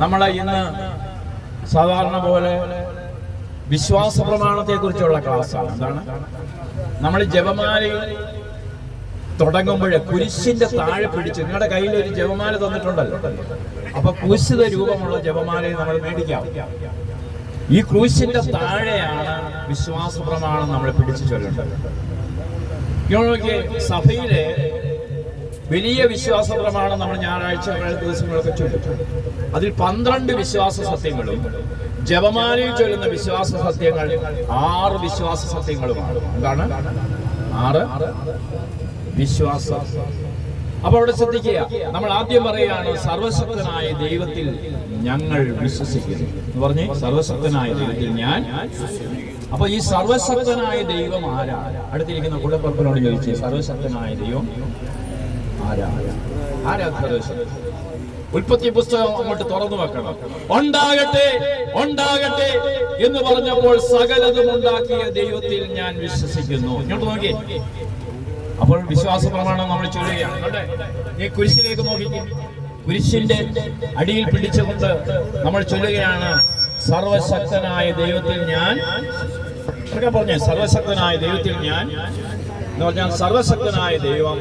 നമ്മളെ ഇന്ന് സാധാരണ പോലെ വിശ്വാസ പ്രമാണത്തെ കുറിച്ചുള്ള ക്ലാസ്സാണ്. എന്താണ്? നമ്മൾ ജപമാലയിൽ തുടങ്ങുമ്പോൾ കുരിശിന്റെ താഴെ പിടിച്ച്, നിങ്ങളുടെ കയ്യിൽ ഒരു ജപമാല തന്നിട്ടുണ്ടല്ലോ, അപ്പൊ ക്രൂശിത രൂപമുള്ള ജപമാലയെ നമ്മൾ മേടിക്കാം. ഈ ക്രൂശിന്റെ താഴെയാണ് വിശ്വാസ പ്രമാണം നമ്മൾ പിടിച്ചു ചൊല്ലേണ്ടത്. സഭയിലെ വലിയ വിശ്വാസ പ്രമാണം നമ്മൾ ഞായറാഴ്ച ദിവസങ്ങളൊക്കെ ചൊല്ലും. അതിൽ 12 വിശ്വാസ സത്യങ്ങളും ജപമാലയിൽ ചൊല്ലുന്ന വിശ്വാസ സത്യങ്ങൾ 6 വിശ്വാസ സത്യങ്ങളുമാണ്. എന്താണ്? 6 വിശ്വാസ. അപ്പൊ അവിടെ ശ്രദ്ധിക്കുക, നമ്മൾ ആദ്യം പറയുകയാണ് സർവശക്തനായ ദൈവത്തിൽ ഞങ്ങൾ വിശ്വസിക്കുന്നു എന്ന് പറഞ്ഞ്, സർവശക്തനായ ദൈവത്തിൽ ഞാൻ. അപ്പൊ ഈ സർവശക്തനായ ദൈവം ആരാണ്? അടുത്തിരിക്കുന്ന കൂടപ്പറപ്പിനോട് ചോദിച്ചു, സർവശക്തനായ ദൈവം ആരാ? സർവശക്തൻ? ഉൽപ്പത്തി പുസ്തകം അങ്ങോട്ട് തുറന്നു വെക്കണം. ഉണ്ടാകട്ടെ ഉണ്ടാകട്ടെ എന്ന് പറഞ്ഞപ്പോൾ സകലതും ഉണ്ടാക്കിയ ദൈവത്തിൽ ഞാൻ വിശ്വസിക്കുന്നു. ഇങ്ങോട്ട് നോക്കി. അപ്പോൾ വിശ്വാസ പ്രമാണം നമ്മൾ ചൊല്ലുകയാണ്. ഈ കുരിശിലേക്ക് നോക്കിക്കും. കുരിശിന്റെ അടിയിൽ പിടിച്ചുകൊണ്ട് നമ്മൾ ചൊല്ലുകയാണ്, സർവശക്തനായ ദൈവത്തിൽ ഞാൻ. പറഞ്ഞേ, സർവശക്തനായ ദൈവത്തിൽ ഞാൻ എന്ന് പറഞ്ഞാൽ സർവശക്തനായ ദൈവം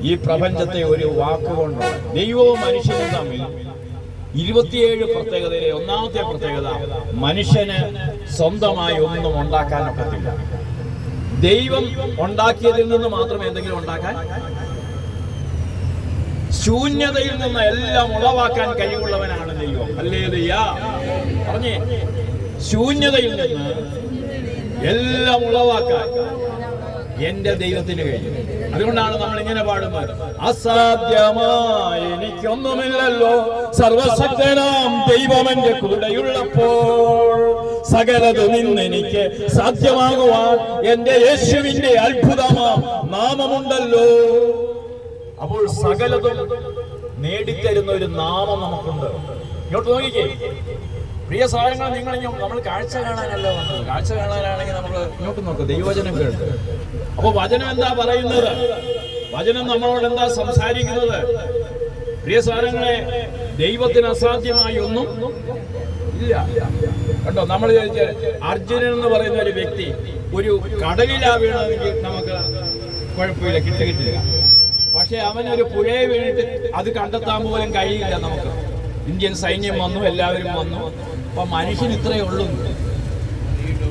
ഈ പ്രപഞ്ചത്തെ ഒരു വാക്കുകൊണ്ട്, ദൈവവും മനുഷ്യനും തമ്മിൽ 27 പ്രത്യേകതയിലെ ഒന്നാമത്തെ പ്രത്യേകത, മനുഷ്യന് സ്വന്തമായി ഒന്നും ഉണ്ടാക്കാനൊക്കത്തില്ല. ദൈവം ഉണ്ടാക്കിയതിൽ നിന്ന് മാത്രം എന്തെങ്കിലും ഉണ്ടാക്കാൻ, ശൂന്യതയിൽ നിന്ന് എല്ലാം ഉളവാക്കാൻ കഴിവുള്ളവനാണ് ദൈവം. ഹല്ലേലൂയ പറഞ്ഞേ, ശൂന്യതയിൽ നിന്ന് എല്ലാം ഉളവാക്കാൻ എന്റെ ദൈവത്തിന് കഴിയും. അതുകൊണ്ടാണ് നമ്മൾ ഇങ്ങനെ പാടുന്നത്, അസാധ്യമായി എനിക്കൊന്നുമില്ലല്ലോ, സർവശക്തനാം ദൈവം എന്റെ കൂടെയുള്ളപ്പോൾ സകലതും ഇന്നെനിക്ക് സാധ്യമാകുവാൻ എന്റെ യേശുവിന്റെ അത്ഭുതമാം നാമമുണ്ടല്ലോ. അപ്പോൾ സകലതും നേടിത്തരുന്ന ഒരു നാമം നമുക്കുണ്ട്. ഇങ്ങോട്ട് നോക്കിക്കേ പ്രിയ സഹോദരങ്ങൾ, നമ്മൾ കാഴ്ച കാണാനല്ല വന്നത്. കാഴ്ച കാണാനാണെങ്കിൽ നമ്മൾ ഇങ്ങോട്ട് നോക്കുക, ദൈവവചനം കേട്ടു. അപ്പൊ വചനം എന്താ പറയുന്നത്? വചനം നമ്മളോട് എന്താ സംസാരിക്കുന്നത്? പ്രിയ സഹോദരങ്ങളെ, ദൈവത്തിന് അസാധ്യമായി ഒന്നും ഇല്ല. കണ്ടോ, നമ്മൾ അർജുനൻ എന്ന് പറയുന്ന ഒരു വ്യക്തി ഒരു കടലിലാ വീണതെങ്കിൽ നമുക്ക് കുഴപ്പമില്ല, കിട്ടില്ല. പക്ഷെ അവനൊരു പുഴയെ വീണിട്ട് അത് കണ്ടെത്താൻ പോലും കഴിയില്ല നമുക്ക്. ഇന്ത്യൻ സൈന്യം വന്നു, എല്ലാവരും വന്നു. അപ്പൊ മനുഷ്യൻ ഇത്രേ ഉള്ളൂ.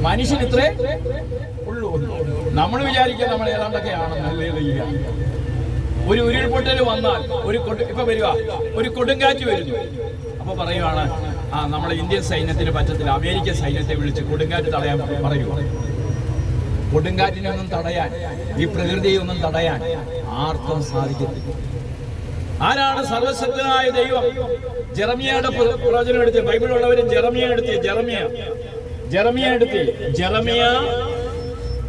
മനുഷ്യൻ ഇത്രേ ഉള്ളൂ. നമ്മൾ വിചാരിക്കുക നമ്മൾ ഏതാണ്ടൊക്കെ ആണെന്ന്. ഒരു ഉരുൾപൊട്ടൽ വന്നാൽ, ഇപ്പൊ വരിക ഒരു കൊടുങ്കാറ്റ് വരുന്നു, അപ്പൊ പറയുവാണ്, നമ്മുടെ ഇന്ത്യൻ സൈന്യത്തിന് പറ്റത്തില്ല, അമേരിക്കൻ സൈന്യത്തെ വിളിച്ച് കൊടുങ്കാറ്റ് തടയാൻ പറയുക. കൊടുങ്കാറ്റിനൊന്നും തടയാൻ, ഈ പ്രകൃതിയൊന്നും തടയാൻ ആർക്കും സാധിക്കത്തില്ല. ആരാണ് സർവശക്തനായ ദൈവം? ജെറമിയയുടെ പ്രവചനം എടുത്ത്, ബൈബിളുള്ളവരും ജെറമിയ എടുത്ത്, ജെറമിയ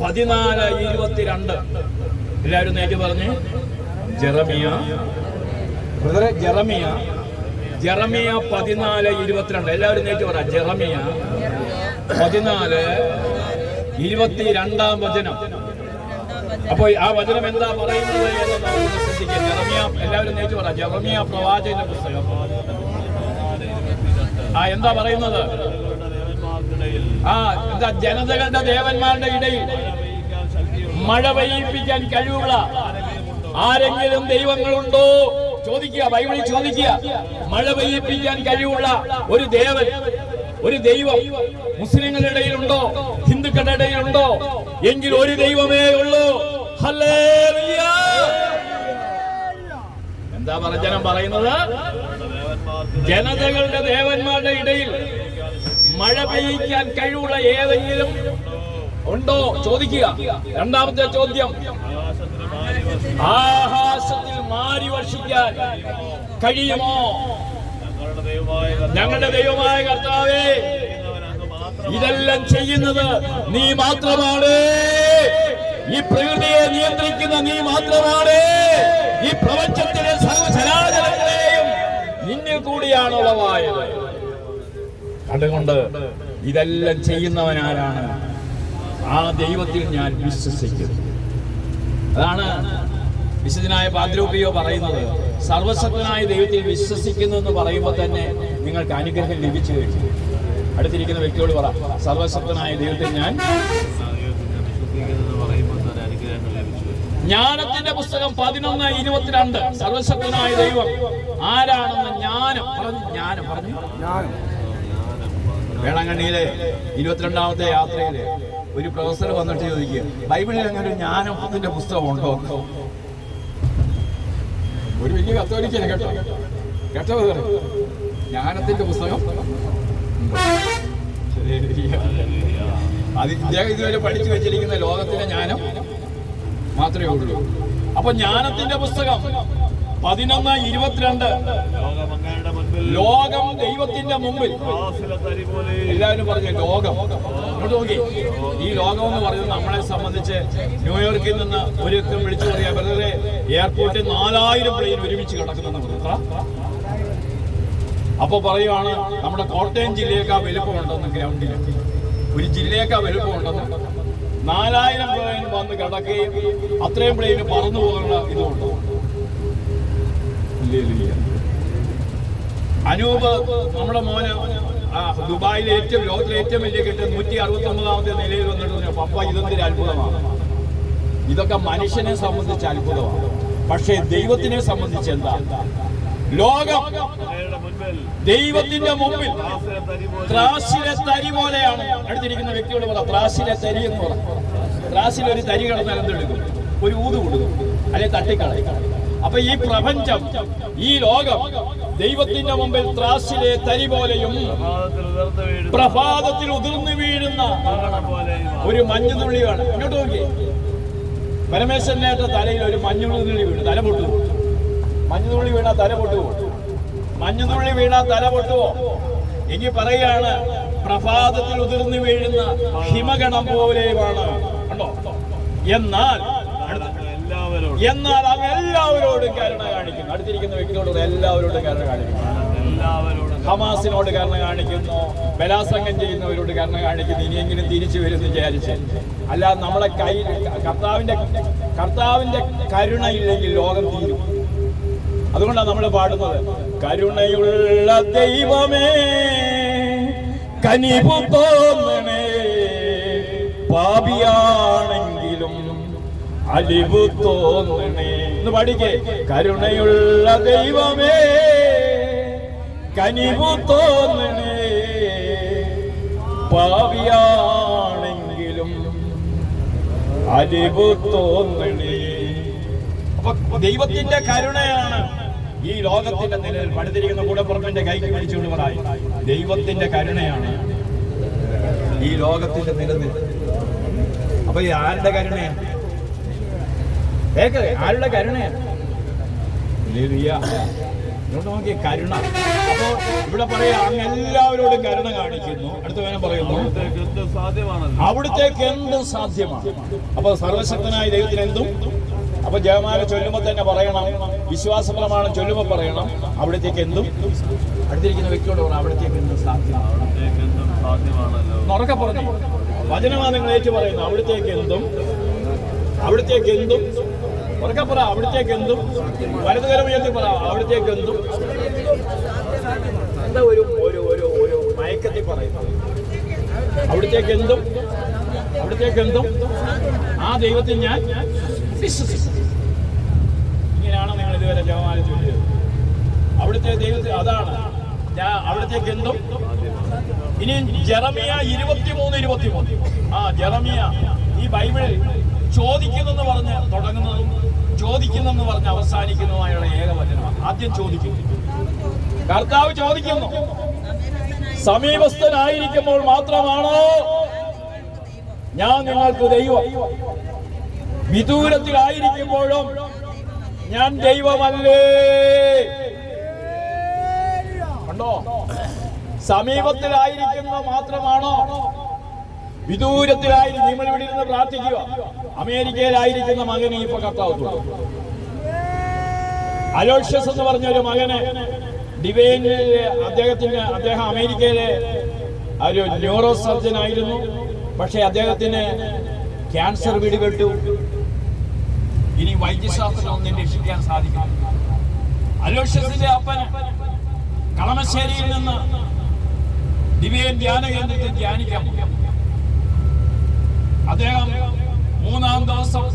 14:22. എല്ലാവരും നേരിട്ട് പറഞ്ഞ്, ജെറമിയ 14:22. എല്ലാവരും നേരിട്ട് പറ, ജെറമിയ 14:22 വചനം. അപ്പൊ ആ വചനം എന്താ പറയുന്നത് എന്ന് നമുക്ക് ശ്രദ്ധിക്കാം. ജെറമിയ, എല്ലാവരും നേരിട്ട് പറ, ജെറമിയ പ്രവാചകന്റെ പുസ്തകം. എന്താ പറയുന്നത്? എന്താ? ജനതകളുടെ ദേവന്മാരുടെ ഇടയിൽ മഴ പെയ്യിപ്പിക്കാൻ കഴിവുള്ള ആരെങ്കിലും ദൈവങ്ങളുണ്ടോ? ചോദിക്കുക, ബൈബിളിൽ ചോദിക്കുക. മഴ പെയ്യിപ്പിക്കാൻ കഴിവുള്ള ഒരു ദേവൻ, ഒരു ദൈവം മുസ്ലിങ്ങളുടെ ഇടയിലുണ്ടോ? ഹിന്ദുക്കളുടെ ഇടയിലുണ്ടോ? എങ്കിൽ ഒരു ദൈവമേ ഉള്ളൂ. ഹല്ലേലൂയ. എന്താ വചനം പറയുന്നത്? ജനതകളുടെ ദേവന്മാരുടെ ഇടയിൽ മഴ പെയ്യിക്കാൻ കഴിവുള്ള ഏതെങ്കിലും ഉണ്ടോ? ചോദിക്കുക. രണ്ടാമത്തെ ചോദ്യം, ആകാശത്തിൽ മാരി വർഷിക്കാൻ കഴിയുമോ? ഞങ്ങളുടെ ദൈവമായ കർത്താവേ, ഇതെല്ലാം ചെയ്യുന്നത് നീ മാത്രമാണ്. ഈ പ്രകൃതിയെ നിയന്ത്രിക്കുന്ന നീ മാത്രമാണ്. ഈ പ്രപഞ്ചത്തിലെ സർവ്വചരാചരങ്ങളെയും നിന്നിൽ കൂടിയാണ് ഉളവായത്. അതുകൊണ്ട് ഇതെല്ലാം ചെയ്യുന്നവനാരാണ്? ആ ദൈവത്തിൽ ഞാൻ വിശ്വസിക്കുന്നു. അതാണ് വിശുദ്ധനായ പാദ്രോപിയോ പറയുന്നത്, സർവശക്തനായ ദൈവത്തിൽ വിശ്വസിക്കുന്നു എന്ന് പറയുമ്പോൾ തന്നെ നിങ്ങൾക്ക് അനുഗ്രഹം ലഭിച്ചു കഴിഞ്ഞു. അടുത്തിരിക്കുന്ന വ്യക്തിയോട് പറ, സർവശക്തനായ ദൈവത്തിൽ ഞാൻ. ജ്ഞാനത്തിന്റെ പുസ്തകം 11:22. സർവശക്തനായ ദൈവം ആരാണെന്ന് ജ്ഞാനം പറഞ്ഞു. വേളാങ്കണ്ണിയിലെ 22ാമത്തെ യാത്രയില് ഒരു പ്രൊഫസർ വന്നിട്ട് ചോദിക്കുക, ബൈബിളിൽ അങ്ങനെ ഒരു ജ്ഞാനത്തിന്റെ പുസ്തകം ഉണ്ടോ? ഒരു വലിയ കത്തോലിക്കനെ കേട്ടോ ജ്ഞാനത്തിന്റെ പുസ്തകം അത് ഇദ്ദേഹം ഇതുവരെ പഠിച്ചു വെച്ചിരിക്കുന്ന ലോകത്തിലെ ജ്ഞാനം മാത്രമേ ഉള്ളൂ. അപ്പൊ ജ്ഞാനത്തിന്റെ പുസ്തകം 11:22. ലോകം ദൈവത്തിന്റെ മുമ്പിൽ. എല്ലാവരും പറഞ്ഞു ലോകം. നോക്കി, ഈ ലോകം എന്ന് പറയുന്നത് നമ്മളെ സംബന്ധിച്ച് ന്യൂയോർക്കിൽ നിന്ന് ഒരുക്കം വിളിച്ചു പറയാ, വെറുതെ എയർപോർട്ടിൽ 4000 പ്ലെയിൻ ഒരുമിച്ച് കിടക്കുന്നെന്ന് പറഞ്ഞു. അപ്പൊ പറയുവാണ് നമ്മുടെ കോട്ടയം ജില്ലയേക്കാൾ വലുപ്പമുണ്ടെന്ന്. ഗ്രൗണ്ടിൽ ഒരു ജില്ലയേക്കാൾ വലുപ്പമുണ്ടെന്ന്. 4000 പ്ലെയിൻ വന്ന് കിടക്കുകയും അത്രയും പ്ലെയിന് പറന്നു പോകാനുള്ള ഇതുണ്ട്. അനൂപ് നമ്മുടെ മോന് ദുബായിലെ ലോകത്തിലെ ഏറ്റവും വലിയ കെട്ടിടം 169ാമത്തെ നിലയിൽ വന്നിട്ട് പപ്പ ഇതൊരു അത്ഭുതമാണ്. ഇതൊക്കെ മനുഷ്യനെ സംബന്ധിച്ച് അത്ഭുതമാണ്. പക്ഷേ ദൈവത്തിനെ സംബന്ധിച്ച് എന്താ? ലോകം ദൈവത്തിന്റെ മുമ്പിൽ ത്രാസിലെ തരി പോലെയാണ്. അടുത്തിരിക്കുന്ന വ്യക്തിയോട് പറ, ത്രാസിലെ തരി എന്ന് പറ. ത്രാസിലൊരു തരി കിടന്നാൽ എന്തെടുക്കും? ഒരു ഊത് കൊടുക്കും, അല്ലെ തട്ടിക്കളയും. അപ്പൊ ഈ പ്രപഞ്ചം, ഈ ലോകം ദൈവത്തിന്റെ മുമ്പിൽ ത്രാസിലെ തരി പോലെയും പ്രഭാതത്തിൽ ഉതിർന്നു വീഴുന്ന ഒരു മഞ്ഞുതുള്ളിയാണ്. ഇങ്ങോട്ട് നോക്കി, പരമേശ്വരനേറ്റ തലയിൽ ഒരു മഞ്ഞുതുള്ളി വീണു, തല പൊട്ടുവോ? മഞ്ഞുതുള്ളി വീണാ തല പൊട്ടുവോ? മഞ്ഞുതുള്ളി വീണാ തല പൊട്ടുവോ? എങ്കിൽ പറയാണ്, പ്രഭാതത്തിൽ ഉതിർന്നു വീഴുന്ന ഹിമഗണം പോലെയുമാണ്. കണ്ടോ? എന്നാൽ അങ്ങ് എല്ലാവരോടും കരുണ കാണിക്കുന്നു. അടുത്തിരിക്കുന്ന വ്യക്തികളോട് എല്ലാവരോടും കരുണ കാണിക്കുന്നു. ഹമാസിനോട് കരുണ കാണിക്കുന്നു, ബലാത്സംഗം ചെയ്യുന്നവരോട് കരുണ കാണിക്കുന്നു. ഇനിയെങ്കിലും തിരിച്ചു വരുമെന്ന് വിചാരിച്ച്. അല്ലാതെ നമ്മളെ കർത്താവിന്റെ കരുണ ഇല്ലെങ്കിൽ ലോകം തീരും. അതുകൊണ്ടാണ് നമ്മൾ പാടുന്നത്, കരുണയുള്ള ദൈവമേ കനിവു തോന്നണേ, പാപിയാണെങ്കിലും അലിവു തോന്നണേ എന്ന് പാടിക്കേ. കരുണയുള്ള ദൈവമേ കനിവു തോന്നണേ, പാപിയാണെങ്കിലും അലിവു തോന്നണേ. അപ്പൊ ദൈവത്തിന്റെ കരുണയാണ് ഈ ലോകത്തിന്റെ നിലനിൽ. പടുത്തിരിക്കുന്ന കൂടപ്പുറപ്പിന്റെ കൈക്ക് പിടിച്ചുകൊണ്ട് പറയും, ദൈവത്തിന്റെ കരുണയാണ് ഈ ലോകത്തിന്റെ നിലനിൽ. അപ്പൊ ഈ ആരുടെ കരുണയാണ്? ആരുടെ കരുണയാണ്? നോക്കി, കരുണ. അപ്പോ ഇവിടെ പറയാ, അങ്ങ് എല്ലാവരോടും കരുണ കാണിക്കുന്നു. അടുത്ത വേണം പറയുന്നു, അവിടുത്തേക്ക് എന്തും സാധ്യമാണ്. അപ്പൊ സർവശക്തനായ ദൈവത്തിന് എന്തും. അപ്പൊ ജയമാല ചൊല്ലുമ്പോൾ തന്നെ പറയണം, വിശ്വാസ പ്രമാണം ചൊല്ലുമ്പോൾ പറയണം, അവിടത്തേക്ക് എന്തും. അടുത്തിരിക്കുന്ന വ്യക്തിയോട് പറയണം, അവിടത്തേക്ക് എന്തും സാധ്യമാണ്. ഉറക്കെ പറഞ്ഞു, വചനമാണ് നിങ്ങൾ ഏറ്റു പറയുന്നത്. അവിടത്തേക്ക് എന്തും, അവിടത്തേക്ക് എന്തും. ഉറക്കെ പറ, അവിടത്തേക്ക് എന്തും. വലതുകരം ഉയർത്തി പറ, അവിടത്തേക്ക് എന്തും. എന്താ ഒരു ഒരു ഒരു ഒരു മയക്കത്തിൽ പറയുന്നത്? അവിടത്തേക്ക് എന്തും, അവിടത്തേക്ക് എന്തും. ആ ദൈവത്തിൽ ഞാൻ വിശ്വസിക്കുന്നു. ഇങ്ങനെയാണ് നിങ്ങൾ ഇതുവരെ ജപമാല ചൊല്ലിയത്. അവിടുത്തെ ദൈവത്തിൽ അതാണ് ഞാൻ അവിടത്തേക്ക് എന്തും. ഇനി ജെറമിയ 23:23. ജെറമിയ ഈ ബൈബിളിൽ ചോദിക്കുന്നെന്ന് പറഞ്ഞ് തുടങ്ങുന്നതും ചോദിക്കുന്നെന്ന് പറഞ്ഞ് അവസാനിക്കുന്നതുമായുള്ള ഏകവചനമാണ്. ആദ്യം ചോദിക്കുന്നു, കർത്താവ് ചോദിക്കുന്നു, സമീപസ്ഥനായിരിക്കുമ്പോൾ മാത്രമാണോ ഞാൻ നിങ്ങൾക്ക് ദൈവം? വിദൂരത്തിലായിരിക്കുമ്പോഴും ഞാൻ ദൈവമല്ലേ? കണ്ടോ? സമീപത്തിലായിരിക്കുന്ന മാത്രമാണോ? വിദൂരത്തിലായിരിക്കും. നിങ്ങൾ ഇവിടെ ഇരുന്ന് പ്രാർത്ഥിക്കുക. അമേരിക്കയിലായിരിക്കുന്ന മകനെ ഇപ്പൊ കർത്താവ്, അലോഷ്യസ് എന്ന് പറഞ്ഞൊരു മകന് ഡിവൈനിൽ അദ്ദേഹം അമേരിക്കയിലെ ഒരു ന്യൂറോ സർജൻ ആയിരുന്നു. പക്ഷെ അദ്ദേഹത്തിന് ക്യാൻസർ പിടിപെട്ടു. ഇനി വൈദ്യശാസ്ത്രം ഒന്നും രക്ഷിക്കാൻ സാധിക്കും. അലോഷ്യസിന്റെ അപ്പന് കളമശ്ശേരിയിൽ നിന്ന് ദിവ്യൻ ധ്യാന കേന്ദ്രത്തിൽ ധ്യാനിക്കാൻ അദ്ദേഹം 3-ാം ദിവസം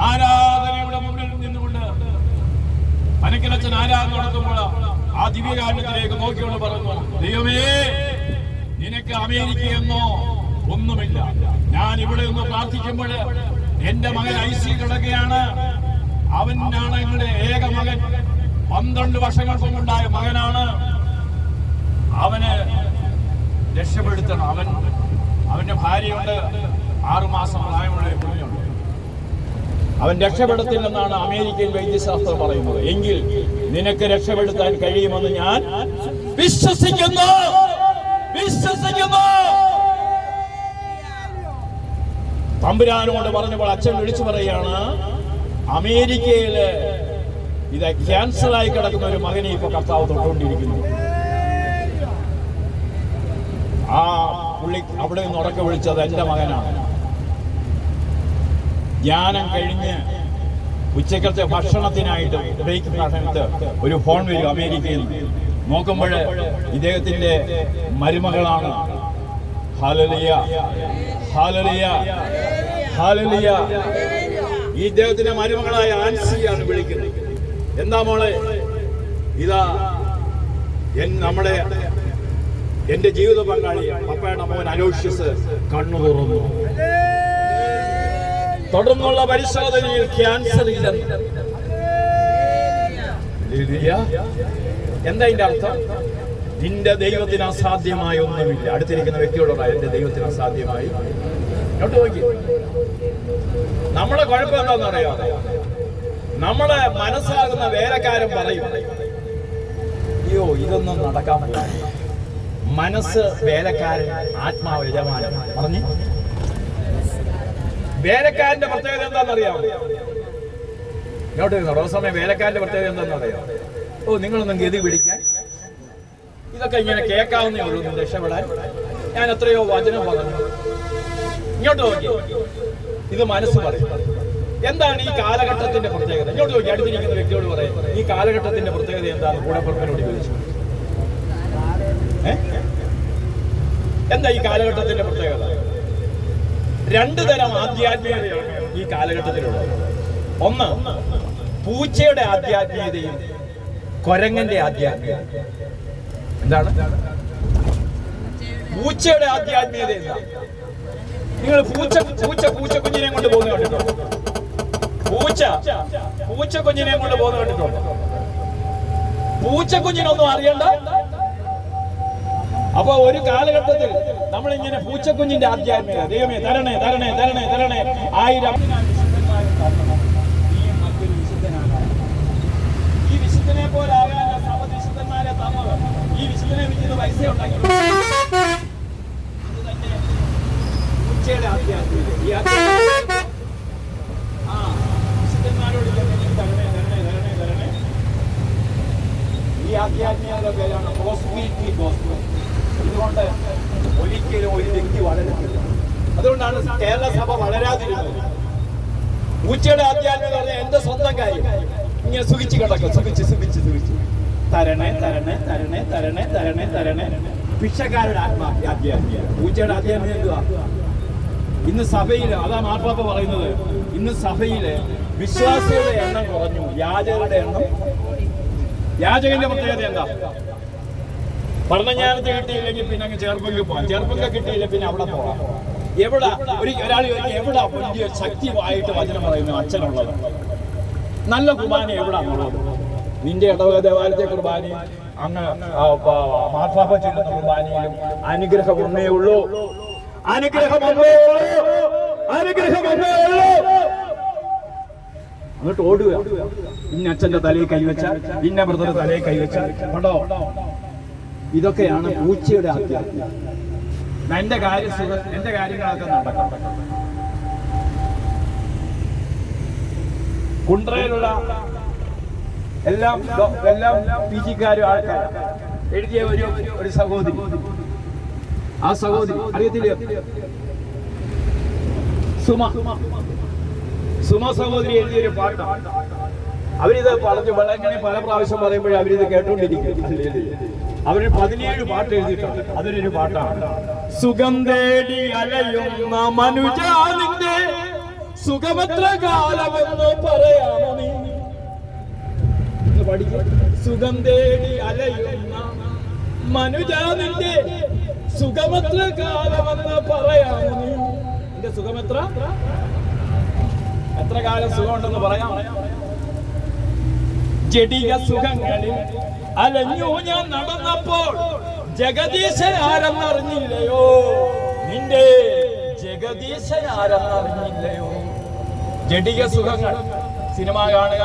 ആരാധനയുടെ മുന്നിൽ നിന്നുകൊണ്ട് പനക്കിലച്ചൻ ആരാധന നടത്തുമ്പോൾ ആ ദിവ്യകാരണത്തിലേക്ക് നോക്കിക്കൊണ്ട് പറഞ്ഞു, ദൈവമേ, നിനക്ക് അമേരിക്കയെന്നോ ഒന്നുമില്ല. ഞാൻ ഇവിടെ ഒന്ന് പ്രാർത്ഥിക്കുമ്പോൾ എന്റെ മകൻ IC കിടക്കുകയാണ്. അവനാണ് എന്റെ ഏക മകൻ. 12 വർഷങ്ങൾക്ക് മുമ്പുണ്ടായ മകനാണ്. അവന് രക്ഷപ്പെടുത്തണം. അവന്റെ ഭാര്യയുണ്ട്, 6 മാസം പ്രായമുള്ള കുഞ്ഞുണ്ട്. അവൻ രക്ഷപ്പെടുത്തില്ലെന്നാണ് അമേരിക്കൻ വൈദ്യശാസ്ത്രം പറയുന്നത്. എങ്കിൽ നിനക്ക് രക്ഷപ്പെടുത്താൻ കഴിയുമെന്ന് ഞാൻ വിശ്വസിക്കുന്നു. തമ്പുരാനോട് പറഞ്ഞപ്പോൾ അച്ഛൻ വിളിച്ചു പറയാണ്, അമേരിക്കയില് ഇത് ക്യാൻസറായി കിടക്കുന്ന ഒരു മകനെ ഇപ്പൊ കർത്താവ് തൊട്ടുകൊണ്ടിരിക്കുന്നു. ആ പുള്ളി അവിടെ നിന്ന് ഉറക്കെ വിളിച്ചത് എന്റെ മകനാണ്. ധ്യാനം കഴിഞ്ഞ് ഉച്ചക്കത്തെ ഭക്ഷണത്തിനായിട്ട് ബ്രേക്ക് സമയത്ത് ഒരു ഫോൺ വരും അമേരിക്കയിൽ. നോക്കുമ്പോൾ ഇദ്ദേഹത്തിന്റെ മരുമകളാണ്. Hallelujah, hallelujah, hallelujah. ഈ ഇദ്ദേഹത്തിന്റെ മരുമകളായ ആൻസിയാണ് വിളിക്കുന്നത്. എന്താ മോളെ, ഇതാ എന്റെ ജീവിത പങ്കാളി പപ്പയുടെ മോൻ അലോഷ്യസ് കണ്ണു തുറന്നു. തുടർന്നുള്ള പരിശോധനയിൽ ക്യാൻസർ ഇല്ല. എന്താ ഇതിന്റെ അർത്ഥം? നിന്റെ ദൈവത്തിന് അസാധ്യമായി ഒന്നുമില്ല. അടുത്തിരിക്കുന്ന വ്യക്തിയോടാണ് എന്റെ ദൈവത്തിന് അസാധ്യമായി. നോക്കി, നമ്മളെ കുഴപ്പം എന്താണെന്ന് അറിയാം. നമ്മളെ മനസ്സാകുന്ന വേലക്കാരൻ പറയും, അയ്യോ ഇതൊന്നും നടക്കാൻ പറ്റില്ല. മനസ്സ് വേലക്കാരൻ, ആത്മാവ് യജമാനൻ. പറഞ്ഞു, വേലക്കാരന്റെ പ്രത്യേകത എന്താണെന്നറിയാം? ഇങ്ങോട്ട് സമയം വേലക്കാരന്റെ പ്രത്യേകത എന്താണെന്നറിയാം? നിങ്ങളൊന്നും ഗതി പിടിക്കാൻ, ഇതൊക്കെ ഇങ്ങനെ കേൾക്കാവുന്നേ ഉള്ളൂ. രക്ഷപ്പെടാൻ ഞാൻ എത്രയോ വചനം പറഞ്ഞു. ഇങ്ങോട്ട് നോക്കി, ഇത് മനസ്സ് പറയും. എന്താണ് ഈ കാലഘട്ടത്തിന്റെ പ്രത്യേകത? ഇങ്ങോട്ട് നോക്കി, അടുത്തിരിക്കുന്ന വ്യക്തിയോട് പറയും, ഈ കാലഘട്ടത്തിന്റെ പ്രത്യേകത എന്താണ്? കൂടെപ്പുറപ്പിനോട് ചോദിച്ചു. എന്താ ഈ കാലഘട്ടത്തിന്റെ പ്രത്യേകത? 2 തരം ആധ്യാത്മികതയാണ് ഈ കാലഘട്ടത്തിലുള്ളത്. ഒന്ന്, പൂച്ചയുടെ ആധ്യാത്മികതയും കൊരങ്ങന്റെ ആധ്യാത്മികത. എന്താണ് പൂച്ചയുടെ ആധ്യാത്മികത? എന്താ? നിങ്ങൾ പൂച്ച കുഞ്ഞിനെ കൊണ്ട് പോകുന്ന കണ്ടിട്ടോ? പൂച്ച കുഞ്ഞിനെ കൊണ്ട് പോകുന്ന കണ്ടിട്ടോ? പൂച്ചക്കുഞ്ഞിനൊന്നും അറിയണ്ട. അപ്പൊ ഒരു കാലഘട്ടത്തിൽ നമ്മളിങ്ങനെ പൂച്ചക്കുഞ്ഞിന്റെ ആധ്യാത്മികത, ദൈവമേ തരണേ തരണേ തരണേ തരണേ, 1000 ഈ വിശുദ്ധനെ പോലെ ആകാൻ വിശുദ്ധന്മാരെ തന്നത്. ഈ വിശുദ്ധനെ വിളിച്ചത് പൈസ ഉണ്ടാക്കി. ഇത് തന്നെ പൂച്ചയുടെ ആധ്യാത്മികത. ഈ വിശുദ്ധന്മാരോട് തരണേ തരണേ തരണേ തരണേ. ഈ ആധ്യാത്മികത പേരാണ് പ്രോസ്പെരിറ്റി ഗോസ്പൽ. ഇതുകൊണ്ട് ഒരിക്കലും ഒരു വ്യക്തി വളരുന്നില്ല. അതുകൊണ്ടാണ് കേരള സഭ വളരാതിരുന്നത്. പൂച്ചയുടെ ആധ്യാത്മികത പറഞ്ഞാൽ എന്റെ സ്വന്തം കാര്യം ഇങ്ങനെ സുഖിച്ച് കിടക്കും. സുഖിച്ച് തരണേ തരണേ തരണേ തരണേ തരണേ തരണേ. ഭിക്ഷക്കാരുടെ ആധ്യാത്മിക. പൂച്ചയുടെ ആധ്യാത്മിക എന്തുവാ? ഇന്ന് സഭയില്, അതാ മാർപ്പാപ്പ പറയുന്നത്, ഇന്ന് സഭയില് വിശ്വാസികളുടെ എണ്ണം കുറഞ്ഞു, യാചകരുടെ എണ്ണം. യാചകന്റെ പ്രത്യേകത എന്താ? പഠനജ്ഞാനത്തെ കിട്ടിയില്ലെങ്കിൽ പിന്നെ അങ്ങ് ചേർപ്പങ്ക പോകാം. ചേർപ്പങ്ക കിട്ടിയില്ല പിന്നെ അവിടെ പോകാം. എവിടെ ഒരാൾ എവിടെ വലിയ ശക്തിയായിട്ട് വചനം പറയുന്നു അച്ഛനുള്ളത്? നല്ല കുർബാന എവിടാന്നുള്ളത്? നിന്റെ ഇടവക ദേവാലയത്തെ കുർബാനയും അങ്ങ് മാർപ്പാപ്പ ചെല്ലുന്ന കുർബാനയിലും അനുഗ്രഹം ഒന്നേ ഉള്ളൂ. അങ്ങോട്ട് ഓടുക. ഇന്ന അച്ഛന്റെ തലയിൽ കൈവച്ച, ഇന്ന ബ്രദർ തലയിൽ കൈവച്ച. കണ്ടോ? ഇതൊക്കെയാണ് പൂച്ചയുടെ ആധ്യാത്മികത. എന്റെ കാര്യങ്ങളൊക്കെ നടക്കും. കുണ്ട്രയിലുള്ള എല്ലാം PG-ക്കാരും ആൾക്കാരും എഴുതിയ ഒരു സഹോദരി. ആ സഹോദരി അറിയത്തില്ലേ? സുമ സഹോദരി എഴുതിയൊരു പാട്ടാണ്. അവരിത് പറഞ്ഞു വളരെ പല പ്രാവശ്യം പറയുമ്പോഴേ അവരിത് കേട്ടോണ്ടിരിക്കും. അവര് 17 പാട്ട് എഴുതിയിട്ടുണ്ട്. അതിലൊരു പാട്ടാണ് സുഖം തേടി അലയുന്ന മനുജാനിന്റെ സുഖമത്ര കാലമെന്ന് പറയാമോ നീ. സുഖം തേടി അലയുന്ന മനുജാനിന്റെ സുഖമത്ര കാലമെന്ന് പറയാമോ നീ. എന്റെ സുഖമെത്ര കാലം സുഖമുണ്ടെന്ന് പറയാം. ജഡിക സുഖങ്ങളിൽ അലഞ്ഞു ഞാൻ നടന്നപ്പോൾ ജഗദീശൻ ആരെന്നറിഞ്ഞില്ലയോ. നിന്റെ ജഗദീശൻ ആരെന്നറിഞ്ഞില്ലയോ. ജഡിക സുഖങ്ങൾ. സിനിമ കാണുക,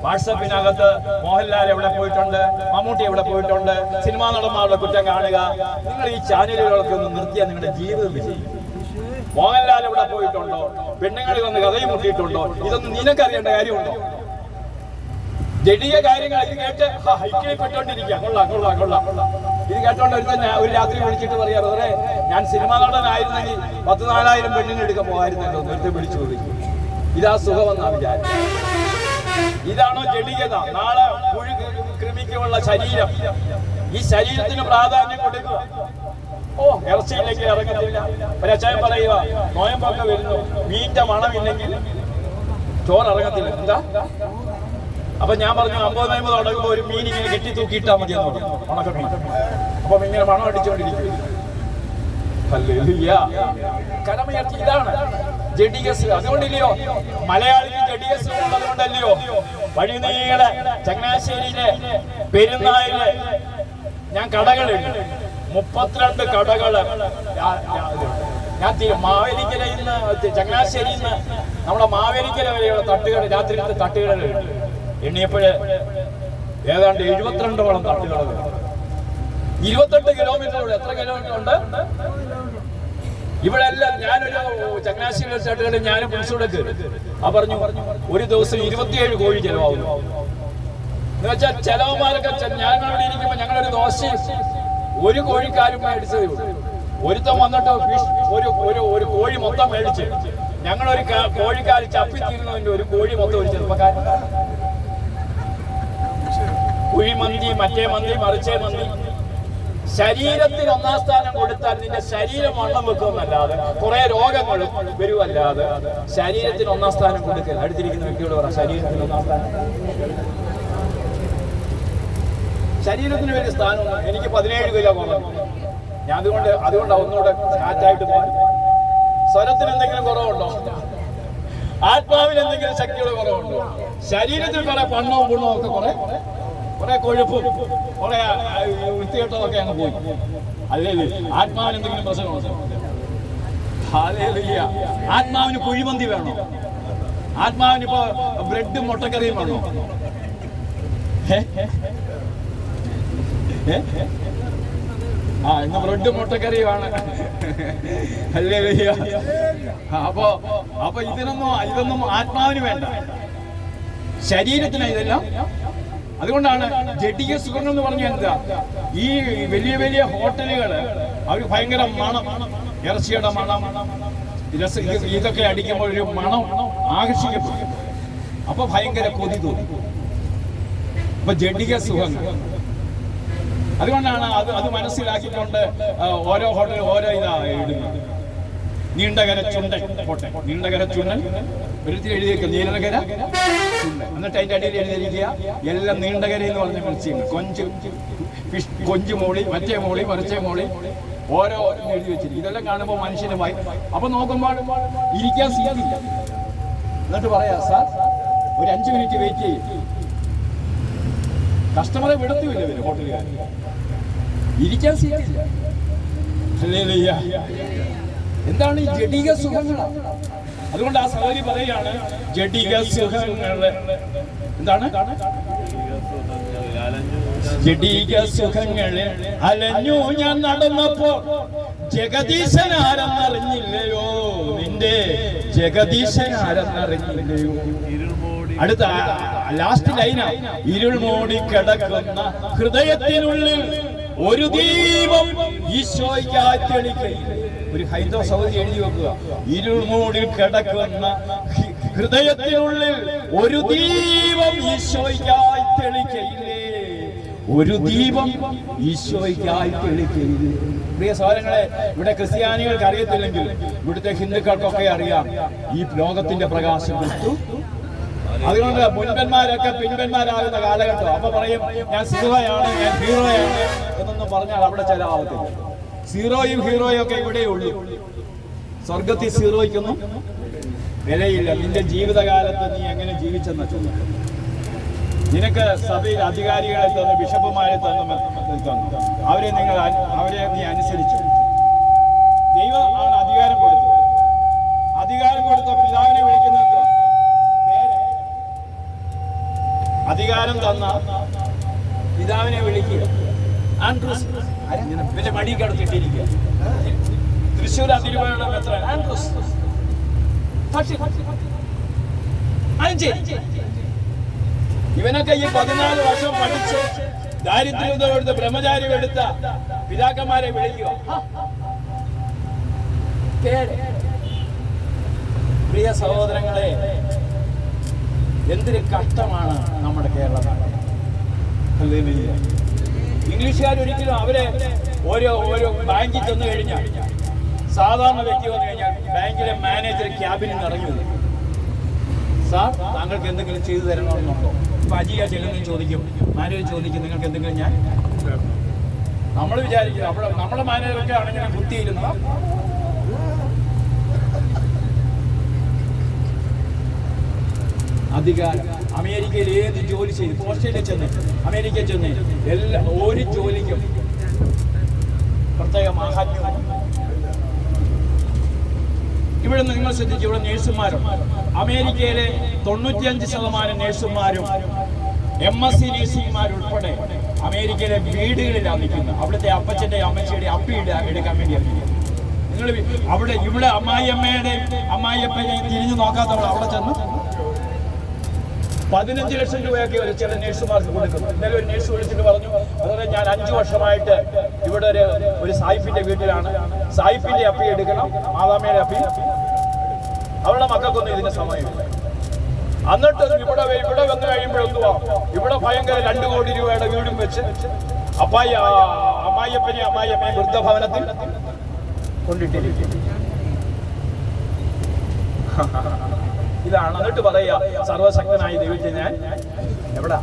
വാട്സപ്പിനകത്ത് മോഹൻലാൽ എവിടെ പോയിട്ടുണ്ട്, മമ്മൂട്ടി എവിടെ പോയിട്ടുണ്ട്, സിനിമാ നടന്മാരുടെ കുറ്റം കാണുക. നിങ്ങൾ ഈ ചാനലുകളൊക്കെ ഒന്ന് നിർത്തിയാൽ നിങ്ങളുടെ ജീവിതം വിജയിക്കും. മോഹൻലാൽ എവിടെ പോയിട്ടുണ്ടോ, പെണ്ണുങ്ങളിൽ വന്ന് കഥയും മുട്ടിയിട്ടുണ്ടോ, ഇതൊന്നും നിനക്കറിയേണ്ട കാര്യമുണ്ടോ? ജഡിക കാര്യങ്ങൾ ഇത് കേട്ട് ഹൈക്കിളിപ്പെട്ടോണ്ടിരിക്കുക. കൊള്ളാം. ഇത് കേട്ടോണ്ട് ഒരു രാത്രി വിളിച്ചിട്ട് പറയാ, ബ്രദറെ ഞാൻ സിനിമാ നടനായിരുന്നെങ്കിൽ 14,000 പെണ്ണിനെടുക്കാൻ പോകായിരുന്നല്ലോ. നേരത്തെ വിളിച്ചു ചോദിക്കും. ഇതാ സുഖമെന്നാ വിചാരം. ഇതാണോ ജഡികത? നാളെ കൃമിക്കുള്ള ശരീരം. ഈ ശരീരത്തിന് പ്രാധാന്യം കൊടുക്കുക. ഇറച്ചിയില്ലെങ്കിൽ ഇറങ്ങത്തില്ല. ഒരച്ചായം പറയുക, നോയമ്പൊക്കെ വരുന്നു, മീൻ്റെ മണമില്ലെങ്കിൽ ചോറ് ഇറങ്ങത്തില്ല. എന്താ? അപ്പൊ ഞാൻ പറഞ്ഞു 50 നോയമ്പ് തുടങ്ങുമ്പോൾ ഒരു മീൻ ഇങ്ങനെ കെട്ടി തൂക്കിയിട്ടാ മതി എന്ന് പറഞ്ഞു. ഉണക്കമീൻ. അപ്പം ഇങ്ങനെ മണം അടിച്ചുകൊണ്ടിരിക്കും. കടമയർത്തി. ഇതാണ് ജഡികസ്. അതുകൊണ്ടില്ലയോ മലയാളിക്ക് ജഡികസ് ഉള്ളതുകൊണ്ടല്ലയോ വഴിനീളെ ചങ്ങനാശ്ശേരിയിലെ പെരുന്നാളിലെ ഞാൻ കടകളുണ്ട്, 32 കടകള്. ഞാൻ മാവേലിക്കരയിൽ നിന്ന് ചങ്ങനാശ്ശേരിയിൽ നിന്ന് നമ്മുടെ മാവേലിക്കര വരെയുള്ള തട്ടുകട, രാത്രിയിലത്തെ തട്ടുകടകളുണ്ട്. എണ്ണിയപ്പോഴ് ഏതാണ്ട് 72ഓളം തട്ടുകടകൾ. 28 കിലോമീറ്ററിലൂടെ. എത്ര കിലോമീറ്റർ ഉണ്ട് ഇവിടെ? എല്ലാം ഞാനൊരു ചങ്ങനാശ്ശേരി തട്ടുകടയിൽ ഞാനും പുളിച്ചൂടെ കയറി. പറഞ്ഞു ഒരു ദിവസം 27 കോഴി ചെലവാകുന്നു. എന്ന് വെച്ചാൽ ചെലവന്മാരൊക്കെ ഞങ്ങളവിടെ ഇരിക്കുമ്പോൾ ഞങ്ങളൊരു ദോശ ഒരു കോഴിക്കാരും മേടിച്ചതേ ഉള്ളൂ. ഒരുത്തം വന്നിട്ട് ഒരു കോഴി മൊത്തം മേടിച്ച് ഞങ്ങളൊരു കോഴിക്കാരി ചപ്പിത്തിരുന്നതിന്റെ ഒരു കോഴി മൊത്തം ഒരു ചെറുപ്പക്കാരൻ. കുഴിമന്തി, മറ്റേ മന്തി, മറിച്ചേ മന്തി. ശരീരത്തിന് 1ാം സ്ഥാനം കൊടുത്താൽ നിന്റെ ശരീരം വണ്ണം വെക്കുമെന്നല്ലാതെ കുറെ രോഗങ്ങളും വരുമല്ലാതെ ശരീരത്തിന് 1ാം സ്ഥാനം കൊടുക്കൽ. അടുത്തിരിക്കുന്ന വ്യക്തിയോട് പറ, ശരീരത്തിന് 1ാം സ്ഥാനം. ശരീരത്തിന് വലിയ സ്ഥാനം. എനിക്ക് 17 കിലോ കുറവ്. ഞാൻ അതുകൊണ്ടാണ് ഒന്നുകൂടെ ഫാറ്റായിട്ട് പോകാൻ. സ്വരത്തിന് എന്തെങ്കിലും കുറവുണ്ടോ? ആത്മാവിന് എന്തെങ്കിലും ശക്തിയുടെ കുറവുണ്ടോ? ശരീരത്തിൽ കുറെ പണ്ണവും ഗുണവും ഒക്കെ കുറെ കൊഴുപ്പും കുറെ വൃത്തികെട്ടതൊക്കെ അങ്ങ് പോയി. അല്ലേ? ആത്മാവിന് എന്തെങ്കിലും പ്രശ്നമുണ്ടോ? ആത്മാവിന് കുഴിമന്തി വേണോ? ആത്മാവിന് ഇപ്പൊ ബ്രെഡും മുട്ടക്കറിയും വേണോ? ഇന്ന് ബ്രെഡും മുട്ടക്കറിയുമാണ്. അല്ലേ? അപ്പൊ ഇതൊന്നും ആത്മാവിന് വേണ്ട, ശരീരത്തിന് ഇതെല്ലാം. അതുകൊണ്ടാണ് ജഡിക സുഖങ്ങൾ എന്ന് പറഞ്ഞാൽ എന്താ? ഈ വലിയ ഹോട്ടലുകള് അവർ ഭയങ്കര മണം, ഇറച്ചിയുടെ മണം, ഇതൊക്കെ അടിക്കുമ്പോൾ ഒരു മണം ആകർഷിക്കപ്പെടും. അപ്പൊ ഭയങ്കര കൊതി തോന്നും. അപ്പൊ ജഡിക സുഖങ്ങൾ. അതുകൊണ്ടാണ് അത് മനസ്സിലാക്കിക്കൊണ്ട് ഓരോ ഹോട്ടൽ ഓരോ ഇതാ ഇടുന്നത്. നീണ്ടകര ചുണ്ടൻ പോട്ടെ, നീണ്ടകര ചുണ്ടൻ ഒരിടത്തിൽ എഴുതിയേക്കുക നീലകര ചുണ്ടൻ. എന്നിട്ട് അതിന്റെ അടിയിൽ എഴുതിയിരിക്കുക എല്ലാം നീണ്ടകര എന്ന് പറഞ്ഞ മത്സ്യങ്ങൾ. കൊഞ്ച് മോളി, മറ്റേ മോളി, മറിച്ചേ മോളി, ഓരോ എഴുതി വെച്ചിരിക്കും. ഇതെല്ലാം കാണുമ്പോൾ മനുഷ്യന് വായി. അപ്പൊ നോക്കുമ്പോൾ ഇരിക്കാൻ സീറ്റില്ല. എന്നിട്ട് പറയാ, സാർ ഒരു 5 മിനിറ്റ് വെയിറ്റ് ചെയ്യും. കസ്റ്റമറെ വിടത്തുമില്ല ഇവര് ഹോട്ടലുകാർ. ഇരിക്കാൻ സീറ്റില്ല. എന്താണ് ഈ ജഡിക സുഖങ്ങളാണ്? അതുകൊണ്ട് ആ സഹോദരി പറയുകയാണ് ജഡിക സുഖങ്ങള് എന്താണ്? ജഡിക സുഖങ്ങള് അലഞ്ഞു ഞാൻ നടന്നപ്പോൾ ജഗദീശൻ ആരെന്നറിഞ്ഞില്ലയോ. നിന്റെ ജഗദീശൻ ആരെന്നറിഞ്ഞില്ലയോ. അടുത്ത ലാസ്റ്റ് ലൈനാ, ഇരുൾ മൂടി കിടക്കുന്ന ഹൃദയത്തിനുള്ളിൽ ഒരു ദീപം ഈശോയ്ക്കായി തെളിക്കയിൽ. ഒരു ഹൈന്ദവ സഹോദരി എഴുതി വെക്കുക, ഇരുൾ മൂടി കിടക്കുന്ന ഹൃദയത്തിനുള്ളിൽ ഒരു ദീപം ഈശോയ്ക്കായി തെളിക്കയില്ലേ? ഒരു ദീപം ഈശോയ്ക്കായി തെളിക്കയില്ലേ? പ്രിയ സഹോദരങ്ങളെ, ഇവിടെ ക്രിസ്ത്യാനികൾക്ക് അറിയത്തില്ലെങ്കിൽ ഇവിടുത്തെ ഹിന്ദുക്കൾക്കൊക്കെ അറിയാം ഈ ലോകത്തിന്റെ പ്രകാശം ക്രിസ്തു. അതുകൊണ്ട് മുൻപന്മാരൊക്കെ പിൻപന്മാരാകുന്ന കാലഘട്ടം. അപ്പൊ പറയും ഞാൻ സീറോയാണ്, ഞാൻ ഹീറോയാണ് എന്നൊന്നും പറഞ്ഞാൽ അവിടെ ചില ആവത്തില്ല. സീറോയും ഹീറോയും ഒക്കെ ഇവിടെ ഉള്ളൂ. സ്വർഗത്തിൽ സീറോയ്ക്കൊന്നും വിലയില്ല. നിന്റെ ജീവിതകാലത്ത് നീ എങ്ങനെ ജീവിച്ചെന്ന ചോദ്യം. നിനക്ക് സഭയിൽ അധികാരികളെ തന്നു, ബിഷപ്പുമാരെ തന്നു, അവരെ നീ അനുസരിച്ചു. ദൈവം ആണ് അധികാരം കൊടുത്തത്. അധികാരം കൊടുത്ത പിതാവിനെ വിളിക്കുന്നത് അധികാരം തന്ന പിതാവിനെ വിളിക്കുക. ആൻഡ്രൂസ് പിന്നെ മടി കടത്തിട്ടിരിക്കുക. തൃശ്ശൂർ അതിരൂപയുടെ മെത്ര ആൻഡ്രൂസ്. ഇവനൊക്കെ ഈ 14 വർഷം പഠിച്ച് ദാരിദ്ര്യത്തോടുത്ത് ബ്രഹ്മചാരിയെടുത്ത പിതാക്കന്മാരെ വിളിക്കുക. പ്രിയ സഹോദരങ്ങളെ, എന്തൊരു കഷ്ടമാണ് നമ്മുടെ കേരളം. ഇംഗ്ലീഷുകാർ ഒരിക്കലും അവരെ ഓരോ ബാങ്കിൽ ചെന്ന് കഴിഞ്ഞാൽ, സാധാരണ വ്യക്തി വന്നു കഴിഞ്ഞാൽ ബാങ്കിലെ മാനേജർ ക്യാബിനിൽ നിന്ന് ഇറങ്ങി വരും. സാർ, താങ്കൾക്ക് എന്തെങ്കിലും ചെയ്തു തരണമെന്നുണ്ടോ? ഇപ്പൊ അജിയ ചെല്ലുന്ന ചോദിക്കും, മാനേജർ ചോദിക്കും നിങ്ങൾക്ക് എന്തെങ്കിലും ഞാൻ. നമ്മൾ വിചാരിക്കും അവിടെ നമ്മുടെ മാനേജറൊക്കെ ആണെങ്കിൽ കുത്തിയിരുന്ന അധികാരം. അമേരിക്കയിൽ ഏത് ജോലി ചെയ്തു, ഓസ്ട്രേലിയ ചെന്ന്, അമേരിക്കയിൽ ചെന്ന് ഒരു ജോലിക്കും പ്രത്യേക മാഹാത്മ്യം. ഇവിടെ നിങ്ങൾ ശ്രദ്ധിച്ചു, ഇവിടെ നേഴ്സുമാരും അമേരിക്കയിലെ 95% നേഴ്സുമാരും MSc നേഴ്സുമാരുൾപ്പെടെ അമേരിക്കയിലെ വീടുകളിലാണ് നിൽക്കുന്നത്. അവിടുത്തെ അപ്പച്ചന്റെ അമ്മച്ചിയുടെ അപ്പി എടുക്കാൻ വേണ്ടിയാണ്. നിങ്ങൾ ഇവിടെ അമ്മായിയപ്പനെ തിരിഞ്ഞു നോക്കാത്തവൾ അവിടെ ചെന്ന് 15 ലക്ഷം രൂപയൊക്കെ ഒരു ചില നേഴ്സുമാർക്ക് കൊടുക്കുന്നു. ഇന്നലെ ഒരു നേഴ്സ് വിളിച്ചിട്ട് പറഞ്ഞു, അതുപോലെ ഞാൻ 5 വർഷമായിട്ട് ഇവിടെ ഒരു സായിപ്പിന്റെ വീട്ടിലാണ്. സായിപ്പിന്റെ അപ്പി എടുക്കണം, മാതാമ്മയുടെ അപ്പി. അവരുടെ മക്കൾക്കൊന്നും ഇതിന് സമയമില്ല. എന്നിട്ട് ഇവിടെ വന്നു കഴിയുമ്പോഴെന്തുവാ, ഇവിടെ ഭയങ്കര 2 കോടി രൂപയുടെ വീടും വെച്ച് അമ്മായിയമ്മയെ വൃദ്ധഭവനത്തിൽ കൊണ്ടിട്ടിരിക്കും. ഇതാണ്. എന്നിട്ട് പറയാ, സർവശക്തനായ ദൈവത്തെ ഞാൻ എവിടെ.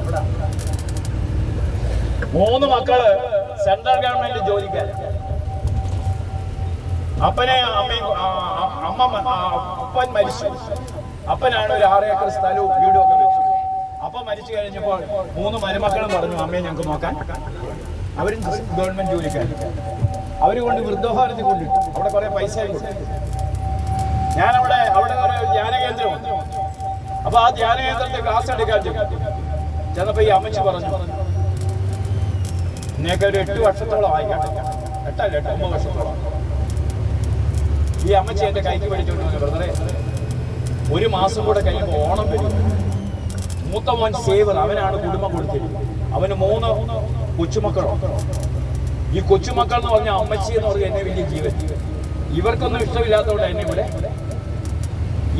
3 മക്കള് സെൻട്രൽ ഗവൺമെന്റ് ജോലിക്കാര്. അപ്പൻ മരിച്ചു. അപ്പനാണ് ഒരു 6 ഏക്കർ സ്ഥലവും വീടും ഒക്കെ വെച്ചു. അപ്പം മരിച്ചു കഴിഞ്ഞപ്പോൾ 3 മരുമക്കളും പറഞ്ഞു അമ്മയെ ഞങ്ങൾക്ക് നോക്കാൻ. അവരും ഗവൺമെന്റ് ജോലിക്കാര്. അവര് കൊണ്ട് വൃദ്ധഭവനത്തിൽ കൊണ്ടിട്ടു. അവിടെ കുറെ പൈസയും കൊടുത്തു. ഞാനവിടെ കുറെ ധ്യാനകേന്ദ്രമുണ്ട്. അപ്പൊ ആ ധ്യാനകേന്ദ്രത്തെ ക്ലാസ് എടുക്കാൻ ചെന്നപ്പോ ഈ അമ്മച്ചി പറഞ്ഞു, എന്നേക്ക് ഒരു 8 വർഷത്തോളം ആയിക്കോട്ടെ, 9 വർഷത്തോളം. ഈ അമ്മച്ചി എന്റെ കൈക്ക് പിടിച്ചോണ്ട് വന്നു, ബ്രദറെ 1 മാസം കൂടെ കഴിയുമ്പോൾ ഓണം വരും. മൂത്ത മോൻ സേവർ, അവനാണ് കുടുംബം കൊടുത്തിരിക്കുന്നത്. അവന് 3 കൊച്ചുമക്കളുണ്ട്. ഈ കൊച്ചുമക്കൾ എന്ന് പറഞ്ഞ അമ്മച്ചി എന്ന് പറഞ്ഞാൽ എന്നെ വലിയ ജീവൻ. ഇവർക്കൊന്നും ഇഷ്ടമില്ലാത്തതുകൊണ്ട് എന്നെ ഇവിടെ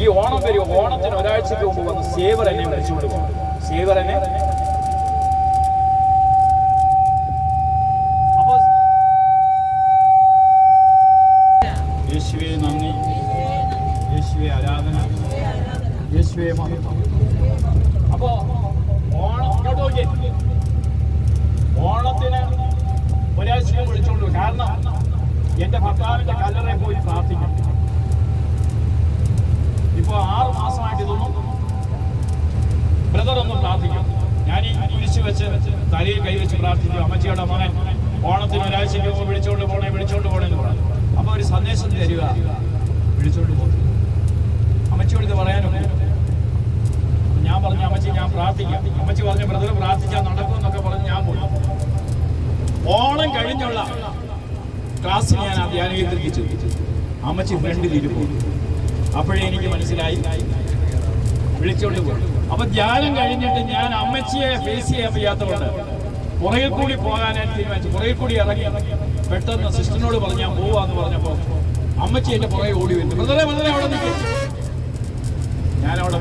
ഈ ഓണം വരും. ഓണത്തിന് ഒരാഴ്ചക്ക് മുമ്പ് വന്ന് സേവർ എന്നെ വിളിച്ചുകൊണ്ട് പോകും. സേവർ എന്നെ യേശുവേ നന്ദി, യേശുവേ ആരാധന, യേശുവേ മഹത്വം. അപ്പോ ഓണത്തിന് ഒരാഴ്ചയും വിളിച്ചോണ്ട്. കാരണം എന്റെ ഭർത്താവിന്റെ കല്ലറയിൽ പോയി പ്രാർത്ഥിക്കണം. ഇപ്പൊ 6 മാസമായിട്ട് ഇതൊന്നും ബ്രദർ ഒന്നും പ്രാർത്ഥിക്കും. ഞാൻ ഈ കുരിശ് വെച്ച് തലയിൽ കൈവച്ച് പ്രാർത്ഥിക്കും. അമ്മച്ചിയുടെ മകൻ ഓണത്തിന് ഒരാഴ്ചയ്ക്ക് മുമ്പ് വിളിച്ചോണ്ട് പോണേന്ന് പറഞ്ഞു. അപ്പൊ ഒരു സന്ദേശം തരിക, വിളിച്ചോണ്ട് പോകും. അമ്മച്ചിയോട് ഇത് പറയാനും ഞാൻ പറഞ്ഞു, അമ്മച്ചി ഞാൻ പ്രാർത്ഥിക്കാം. അമ്മച്ചി പറഞ്ഞു, ബ്രദർ പ്രാർത്ഥിച്ചാൽ നടക്കുമെന്നൊക്കെ പറഞ്ഞ് ഞാൻ പോയി. ഓണം കഴിഞ്ഞുള്ള ക്ലാസ്സിൽ ഞാൻ ആ ധ്യാനകേന്ദ്രത്തിൽ ചോദിച്ചു. അമ്മച്ചി ഫ്രണ്ടിൽ ഇരുന്നു. അപ്പോഴേ എനിക്ക് മനസ്സിലായി വിളിച്ചോണ്ട് പോകും. അപ്പൊ ധ്യാനം കഴിഞ്ഞിട്ട് ഞാൻ അമ്മച്ചിയെ ഫേസ് ചെയ്യാൻ വയ്യാത്തതുകൊണ്ട് പുറകിൽ കൂടി പോകാനായിട്ട് തീരുമാനിച്ചു. പുറകിൽ കൂടി ഇറങ്ങി പെട്ടെന്ന് സിസ്റ്ററിനോട് പറഞ്ഞു ഞാൻ പോവാന്ന് പറഞ്ഞപ്പോ അമ്മച്ചി എന്റെ പുറകെ ഓടി വരുന്നു. ബ്രദറെ അവിടെ നിൽക്കും. ഞാനവിടെ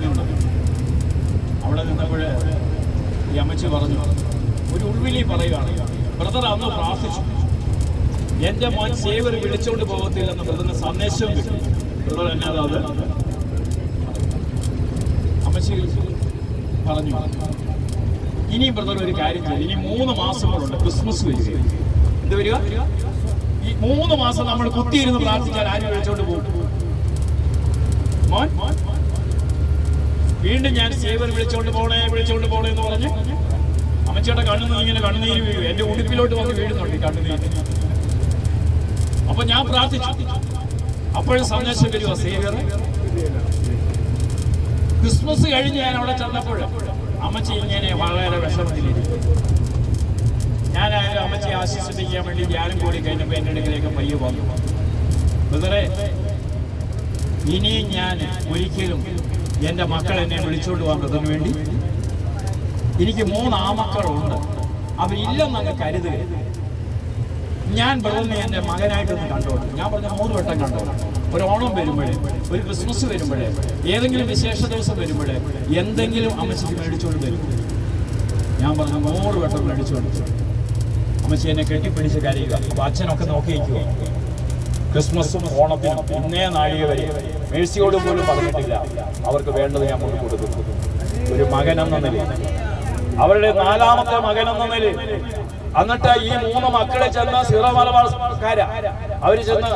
നിന്നപ്പോൾ ഈ അമ്മച്ചി പറഞ്ഞു, ഒരു ഉൾവിളി പറയുകയാണ്, ബ്രദർ അന്ന് പ്രാർത്ഥിച്ചു, എൻ്റെ മോൻ സേവർ വിളിച്ചോണ്ട് പോകത്തില്ലെന്ന് ബ്രദറിന് സന്ദേശവും കിട്ടും. ബ്രദർ എന്നാ അത് അമ്മച്ചി പറഞ്ഞു, ഇനിയും ബ്രദർ ഒരു കാര്യം ചെയ്യും, ഇനി 3 മാസങ്ങളുണ്ട്, ക്രിസ്മസ് വരിക. എന്ത് വരിക? ഈ 3 മാസം നമ്മൾ കുത്തിയിരുന്ന് പ്രാർത്ഥിച്ചാൽ ആരും വിളിച്ചോണ്ട് പോകും. മോൻ വീണ്ടും ഞാൻ സേവർ വിളിച്ചോണ്ട് പോണേ എന്ന് പറഞ്ഞ് അമ്മച്ചിയുടെ ഇങ്ങനെ കണ്ണുനീര് വീഴും. എന്റെ ഉടുപ്പിലോട്ട് വന്ന് വീഴുന്നുണ്ട് ഈ കണ്ണുനീര്. അപ്പൊ ഞാൻ പ്രാർത്ഥിച്ചു. അപ്പോഴും സന്ദേശം വരുമോ, സേവർ ക്രിസ്മസ് കഴിഞ്ഞ് ഞാൻ അവിടെ ചെന്നപ്പോൾ അമ്മച്ചി ഇങ്ങനെ വളരെ വിഷമത്തിലിരിക്കും. ഞാനായാലും അമ്മച്ചിയെ ആശ്വസിപ്പിക്കാൻ വേണ്ടി ഞാനും കൂടി കഴിഞ്ഞപ്പോൾ എൻ്റെ അടുക്കലേക്ക് പയ്യെ വന്നു. ബ്രദറെ, ഇനിയും ഞാൻ ഒരിക്കലും എൻ്റെ മക്കൾ എന്നെ വിളിച്ചോണ്ട് പോകാൻ വേണ്ടി, എനിക്ക് 3 ആമക്കളുണ്ട്, അവരില്ലെന്നങ്ങ് കരുതുക. ഞാൻ ബ്രദറിനെ എൻ്റെ മകനായിട്ടൊന്ന് കണ്ടോളൂ. ഞാൻ പറഞ്ഞ 3 വട്ടം കണ്ടോളൂ. ഒരു ഓണം വരുമ്പോഴേ, ഒരു ക്രിസ്മസ് വരുമ്പോഴേ, ഏതെങ്കിലും വിശേഷ ദിവസം വരുമ്പോഴേ എന്തെങ്കിലും അമ്മച്ചിക്ക് മേടിച്ചോണ്ട് വരും. ഞാൻ പറഞ്ഞ 100 വട്ടം മേടിച്ചോണ്ട്. അമ്മച്ചി എന്നെ കെട്ടിപ്പിടിച്ച് കരയുക. അപ്പൊ അച്ഛനൊക്കെ നോക്കിയിരിക്കുക. ക്രിസ്മസും ഓണത്തിനും ഇന്നേ നാഴിക വരെ മേഴ്സിയോട് പോലും പറഞ്ഞിട്ടില്ല അവർക്ക് വേണ്ടത് ഞാൻ കൊണ്ട് കൊടുക്കുന്നു. ഒരു മകനെന്ന നിലയിൽ, അവരുടെ 4ാമത്തെ മകനെന്ന നിലയിൽ. എന്നിട്ട് ഈ 3 മക്കളെ ചെന്ന് സിറോ മലബാർക്കാരാ അവര് ചെന്ന്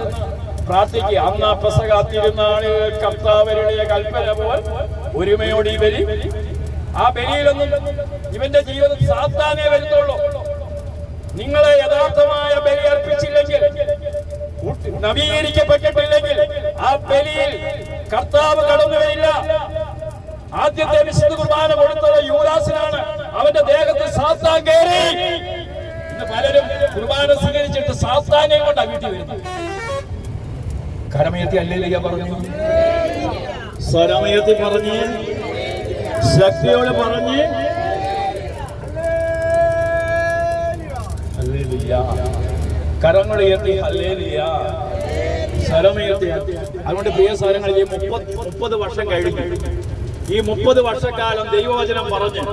പ്രാർത്ഥിക്കുക. അന്ന് പെസഹ തിരുനാളിൽ കർത്താവരുടെ കൽപ്പന പോൽ ഒരുമയോട് ഈ ബലി, ആ ബലിയിലൊന്നും ഇവന്റെ ജീവിതത്തിൽ സാത്താനേ വരുന്നുള്ളൂ. നിങ്ങളെ യഥാർത്ഥമായ ബലി അർപ്പിച്ചില്ലെങ്കിൽ, നവീകരിക്കപ്പെട്ടിട്ടില്ലെങ്കിൽ ആ ബലിയിൽ കർത്താവ് കടന്നു വരില്ല. ആദ്യത്തെ വിശുദ്ധ കുർബാന കൊടുത്തത് യൂദാസിനാണ്. അവന്റെ ദേഹത്ത് സാത്താൻ കയറി. ഇന്ന് പലരും കുർബാന സ്വീകരിച്ചിട്ട് സാത്താനെ കൊണ്ടാ വീട്ടിൽ വരുന്നത്. കരമയത്തി ഹല്ലേലൂയ പറഞ്ഞു, സ്വരമയത്തി പറഞ്ഞ്, ശക്തിയോട് പറഞ്ഞ് ഹല്ലേലൂയ, കരങ്ങളുയർത്തി ഹല്ലേലൂയ, സ്വരമുയർത്തി. അതുകൊണ്ട് പ്രിയ സ്വരങ്ങളിൽ ഈ 30 വർഷം കഴിഞ്ഞു. ഈ 30 വർഷക്കാലം ദൈവവചനം പറഞ്ഞ്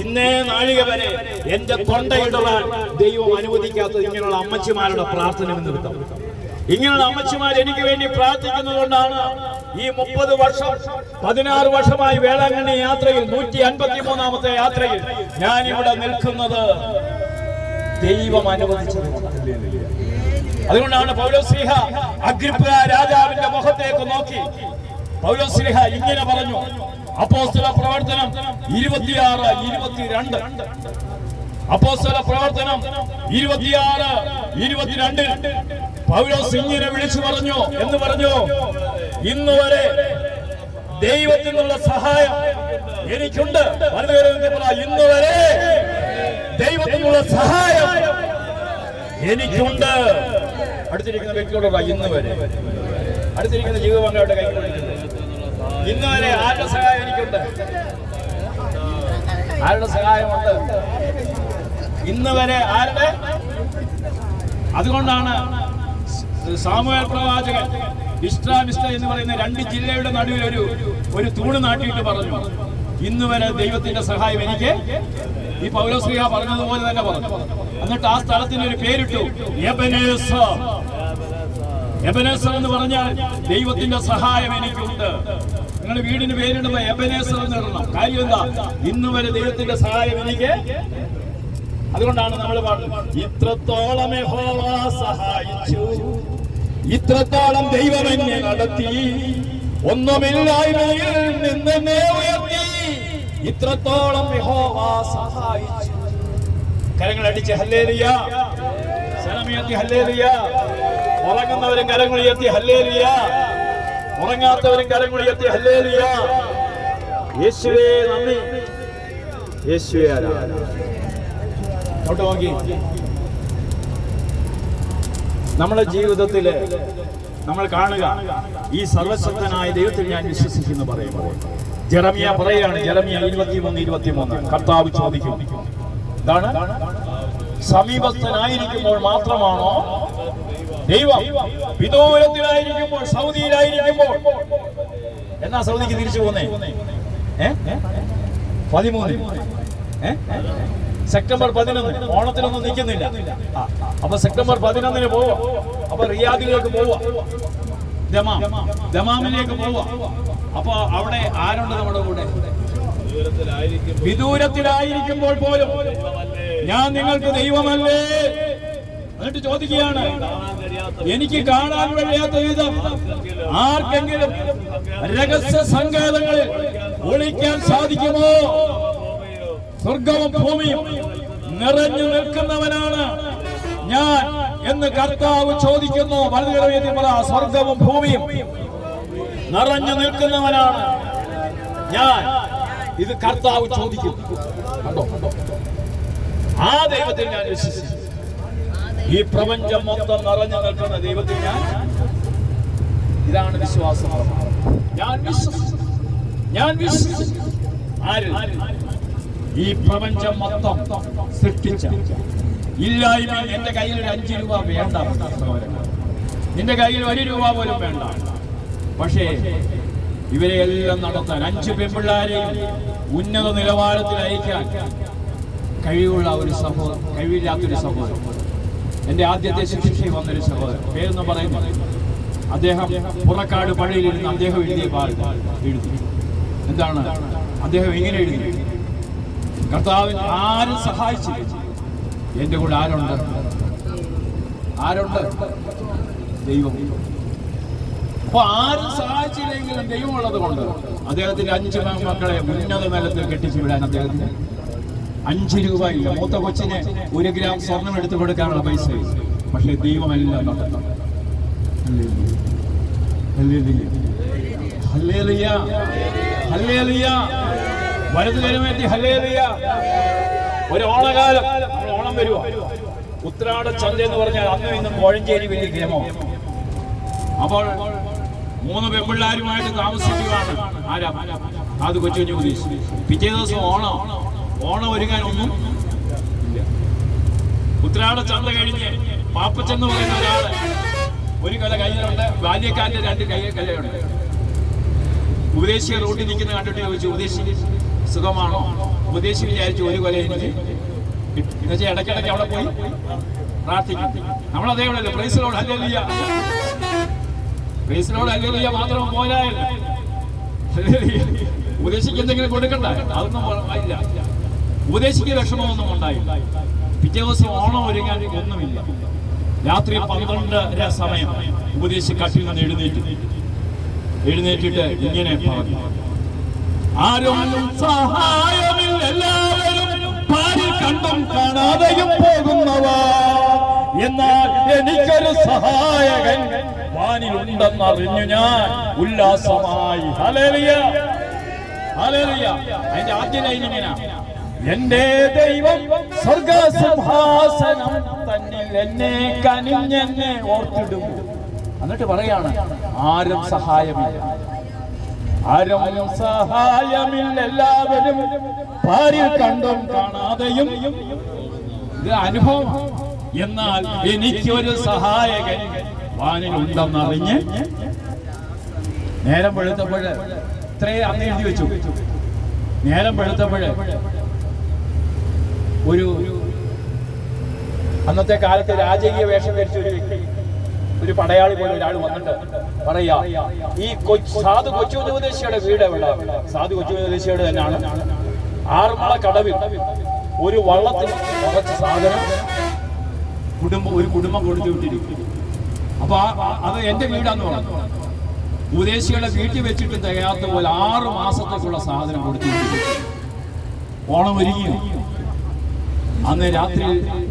ഇന്നേ നാഴിക വരെ എന്റെ തൊണ്ടയിടാൻ ദൈവം അനുവദിക്കാത്തത് ഇങ്ങനെയുള്ള അമ്മച്ചിമാരുടെ പ്രാർത്ഥന നിമിത്തം. ഇങ്ങനെയുള്ള അമ്മച്ചിമാർ എനിക്ക് വേണ്ടി പ്രാർത്ഥിക്കുന്നത് കൊണ്ടാണ് ഈ 30 വർഷം 16 വർഷമായി വേളാങ്കണ്ണി യാത്രയിൽ 153ാമത്തെ യാത്രയിൽ ഞാൻ ഇവിടെ നിൽക്കുന്നത് ദൈവം അനുവദിച്ചത്. അതുകൊണ്ടാണ് പൗലോസ്ലീഹ അഗ്രിപ്പ രാജാവിന്റെ മുഖത്തേക്ക് നോക്കി പൗലോസ്ലീഹ ഇങ്ങനെ പറഞ്ഞു. അപ്പോസ്തല പ്രവർത്തനം 26-22. അപ്പോസ്തല പ്രവർത്തനം 26-22 പൗലോസ് ഇങ്ങനെ വിളിച്ചു പറഞ്ഞു എന്ന് പറഞ്ഞു, ഇന്ന് വരെ ദൈവത്തിൽ നിന്നുള്ള സഹായം എനിക്കുണ്ട്. ഇന്ന് വരെ ദൈവത്തിൽ നിന്നുള്ള സഹായം എനിക്കുണ്ട്. അടുത്തിരിക്കുന്ന വ്യക്തിയോട് ഇന്ന് വരെ, അടുത്തിരിക്കുന്ന ജീവിതങ്ങളുടെ കൈ ഇന്ന് വരെ ആരുടെ സഹായം എനിക്കുണ്ട്? ആരുടെ സഹായമുണ്ട്? ഇന്ന് വരെ ആരുടെ? അതുകൊണ്ടാണ് സാമുവേൽ പ്രവാചകൻ ഇഷ്ട്രാമിസ്റ്റ എന്ന് പറയുന്ന 2 ജില്ലയുടെ നടുവിൽ ഒരു തൂണ് നാട്ടിയിട്ട് പറഞ്ഞു, ഇന്ന് വരെ ദൈവത്തിന്റെ സഹായം എനിക്ക്. ഈ പൗലോസ്ലീഹ പറഞ്ഞതുപോലെ തന്നെ പറഞ്ഞു. എന്നിട്ട് ആ സ്ഥലത്തിന് ഒരു പേരിട്ടു, എബനേസർ. എബനേസർ എന്ന് പറഞ്ഞാൽ ദൈവത്തിന്റെ സഹായം എനിക്കുണ്ട്. നിങ്ങളുടെ വീടിന് പേരിടുമ്പോ എബനേസർ എന്ന് ഇടണം. കാര്യം എന്താ? ഇന്ന് വരെ ദൈവത്തിന്റെ സഹായം എനിക്ക്. അതുകൊണ്ടാണ് നമ്മൾ പാടുന്നത്, ഇത്രത്തോളം യഹോവ സഹായിച്ചു, ഇത്രത്തോളം ദൈവം എന്നെ നടത്തി, ഒന്നുമില്ലായ്മയിൽ നിന്നെ ഉയർത്തി, ഇത്രത്തോളം യഹോവ സഹായിച്ചു. കരങ്ങളടിച്ച് ഹല്ലേലൂയ, സനമിയത്തി ഹല്ലേലൂയ. ഉറങ്ങുന്നവരും കരങ്ങളുയർത്തി ഹല്ലേലൂയ, ഉറങ്ങാത്തവരും കരങ്ങളുയർത്തി ഹല്ലേലൂയ. യേശുവേ നന്ദി, യേശുവേ ആരാധന. നോക്കി നമ്മുടെ ജീവിതത്തില് നമ്മൾ കാണുക, ഈ സർവശക്തനായ ദൈവത്തിൽ ഞാൻ വിശ്വസിക്കുന്നു പറയുമ്പോൾ ജെറമിയ പറയുകയാണ്. ജെറമിയ 23:23 കർത്താവ് ചോദിക്കും, എന്താണ്? സമീപസ്ഥനായിരിക്കുമ്പോൾ മാത്രമാണോ ദൈവം? വിദൂരത്തിലായിരിക്കുമ്പോൾ, സൗദിയിലായിരിക്കുമ്പോൾ, എന്നാ സൗദിക്ക് തിരിച്ചു പോന്നേ? 13. സെപ്റ്റംബർ 11. ഓണത്തിനൊന്നും നിൽക്കുന്നില്ല. അപ്പൊ സെപ്റ്റംബർ 11 പോവാ. അപ്പൊ റിയാദിലേക്ക് പോവാ, ദമാമിലേക്ക് പോവാ. അപ്പൊ അവിടെ ആരുണ്ട് നമ്മുടെ കൂടെ? വിദൂരത്തിലായിരിക്കുമ്പോൾ പോലും ഞാൻ നിങ്ങൾക്ക് ദൈവമല്ലേ? എന്നിട്ട് ചോദിക്കുകയാണ്, എനിക്ക് കാണാൻ കഴിയാത്ത വിധം ആർക്കെങ്കിലും രഹസ്യ സങ്കേതങ്ങളിൽ ഒളിക്കാൻ സാധിക്കുമോ? സ്വർഗവും ഭൂമിയും നിറഞ്ഞു നിൽക്കുന്നവനാണ് ഞാൻ എന്ന് കർത്താവ് ചോദിക്കുന്നു. വലതുകരയിൽ പറ, സ്വർഗവും ഭൂമിയും നിറഞ്ഞു നിൽക്കുന്നവനാണ് ഞാൻ. ഇത് കർത്താവ് ചോദിക്കും. ആ ദൈവത്തിൽ ഞാൻ വിശ്വസിക്കുന്നു. ഈ പ്രപഞ്ചം മൊത്തം നിറഞ്ഞു നിൽക്കുന്ന ദൈവത്തിൽ ഇതാണ് വിശ്വാസം. ഞാൻ വിശ്വസിക്കുന്നു. ആര്? ഈ പ്രപഞ്ചം മൊത്തം സൃഷ്ടിച്ച ഇല്ലായ്മ. എന്റെ കയ്യിൽ ഒരു 5 രൂപ വേണ്ട, നിന്റെ കയ്യിൽ 1 രൂപ പോലും വേണ്ട. പക്ഷേ ഇവരെ എല്ലാം നടത്താൻ 5 പെൺപിള്ളാരെയും ഉന്നത നിലവാരത്തിൽ അയക്കാൻ കഴിവുള്ള ഒരു സഹോദരൻ, കഴിവില്ലാത്തൊരു സഹോദരൻ, എന്റെ ആദ്യത്തെ ശുശ്രൂഷയിൽ വന്നൊരു സഹോദരൻ, പേരൊന്നും പറയുന്നു. അദ്ദേഹം പുറക്കാട് പള്ളിയിലിരുന്ന് അദ്ദേഹം എഴുതിയ എഴുതി. എന്താണ് അദ്ദേഹം ഇങ്ങനെ എഴുതി? കർത്താവിന് ആരും സഹായിച്ചില്ല, എന്റെ കൂടെ ആരുണ്ട്? ദൈവം. അപ്പൊ ആരും സഹായിച്ചില്ലെങ്കിലും ദൈവമുള്ളത് കൊണ്ട് അദ്ദേഹത്തിന്റെ 5 മക്കളെ ഉന്നത നിലത്തിൽ കെട്ടിച്ചു വിടാൻ അദ്ദേഹത്തിന് 5 രൂപ ഇല്ല. മൂത്ത കൊച്ചിന് 1 ഗ്രാം സ്വർണം എടുത്തു കൊടുക്കാനുള്ള പൈസ. പക്ഷെ ദൈവമെല്ലാം നടത്തും. വലതു കരമേറ്റി ഹല്ലേലൂയ. ഒരു ഓണകാലം, ഓണം വരുവാ. ഉത്രാട ചന്ത എന്ന് പറഞ്ഞാൽ അന്നും ഇന്നും കോഴഞ്ചേരി വലിയ ഗ്രഹമോ. അപ്പോൾ 3 പെൺപിള്ളാരുമായിട്ട് താമസിക്കുകയാണ്. ആരാ? അത് കൊച്ചു ഉപദേശിച്ചു. പിറ്റേ ദിവസം ഓണം ഒരുങ്ങാനൊന്നും ഇല്ല. ഉത്രാട ചന്ത കഴിഞ്ഞ് പാപ്പച്ചെന്ന് പറയുന്ന ഒരാള് ഒരു കൊല കയ്യിലുണ്ട്, ബാല്യക്കാരന്റെ 2 കയ്യിലുണ്ട്. ഉപദേശിയെ റോട്ടിൽ നിൽക്കുന്ന കണ്ടിട്ട് ചോദിച്ചു, ഉപദേശി സുഖമാണോ? ഉപദേശി വിചാരിച്ചു 1 കൊല എനിക്ക് എന്നുവെച്ചാൽ ഇടയ്ക്കിടയ്ക്ക് അവിടെ പോയി പ്രാർത്ഥിക്കും. നമ്മളതേ ഉള്ളല്ലോ. പ്രൈസിലോട് ഹല്ലേലൂയ, പ്രൈസിലോട് ഹല്ലേലൂയ മാത്രം പോരായല്ലോ. ഉപദേശിക്ക് എന്തെങ്കിലും കൊടുക്കണ്ട, അതൊന്നും ഇല്ല. ഉപദേശിക്ക് വിഷമമൊന്നും ഉണ്ടായില്ല. പിറ്റേ ദിവസം ഓണം ഒരുങ്ങാൻ ഒന്നുമില്ല. രാത്രി 12:30 സമയം ഉപദേശി കട്ടിൽ നിന്ന് എഴുന്നേറ്റിട്ട് ഇങ്ങനെ പറഞ്ഞു, ആരും സഹായമില്ല, എല്ലാവരും പാരിൽ കണ്ടും കാണാതെയും പോകുന്നവ, എന്നാൽ എനിക്കൊരു സഹായകൻ വാനിലുണ്ടെന്നറിഞ്ഞു ഞാൻ ഉല്ലാസമായി. Hallelujah, hallelujah. അതിന്റെ ആദ്യ ലൈൻ ഇങ്ങനെ, എന്റെ ദൈവം സ്വർഗസിംഹാസനം തന്നിൽ എന്നെ കനിഞ്ഞെന്നെ ഓർത്തിടും. എന്നിട്ട് പറയാണ്, ആരും സഹായമില്ല, എല്ലാവരും പാരിൽ കണ്ടും കാണാതെയും. ഇത് അനുഭവം. എന്നാൽ എനിക്കൊരു സഹായകൻ വാനിൽ ഉണ്ടെന്നറിഞ്ഞ് നേരം വെളുത്തപ്പോഴ്, ഇത്രയും അന്ന് എഴുതി വെച്ചു, നേരം വെളുത്തപ്പോഴ് ഒരു അന്നത്തെ കാലത്ത് രാജകീയ വേഷം ധരിച്ച ഒരു വ്യക്തി, ഒരു പടയാളി പോലെ ഒരാൾ വന്നിട്ട് പറയാ, ഈ സാധു കൊച്ചുപദേശിയുടെ വീട് എവിടെ? സാധു കൊച്ചുപദേശിയുടെ തന്നെയാണ്. ആറന്മുള കടവിൽ ഒരു വള്ളത്തിൽ കുറച്ച് സാധനം ഒരു കുടുംബം കൊടുത്തു വിട്ടിരിക്കും. അപ്പൊ അത് എന്റെ വീടാന്ന് പറഞ്ഞു. ഉപദേശികളുടെ വീട്ടിൽ വെച്ചിട്ട് തികയാത്ത പോലെ 6 മാസത്തേക്കുള്ള സാധനം കൊടുത്തു വിട്ടിരിക്കും. ഓണം ഒരുങ്ങിയോ? അന്ന് രാത്രി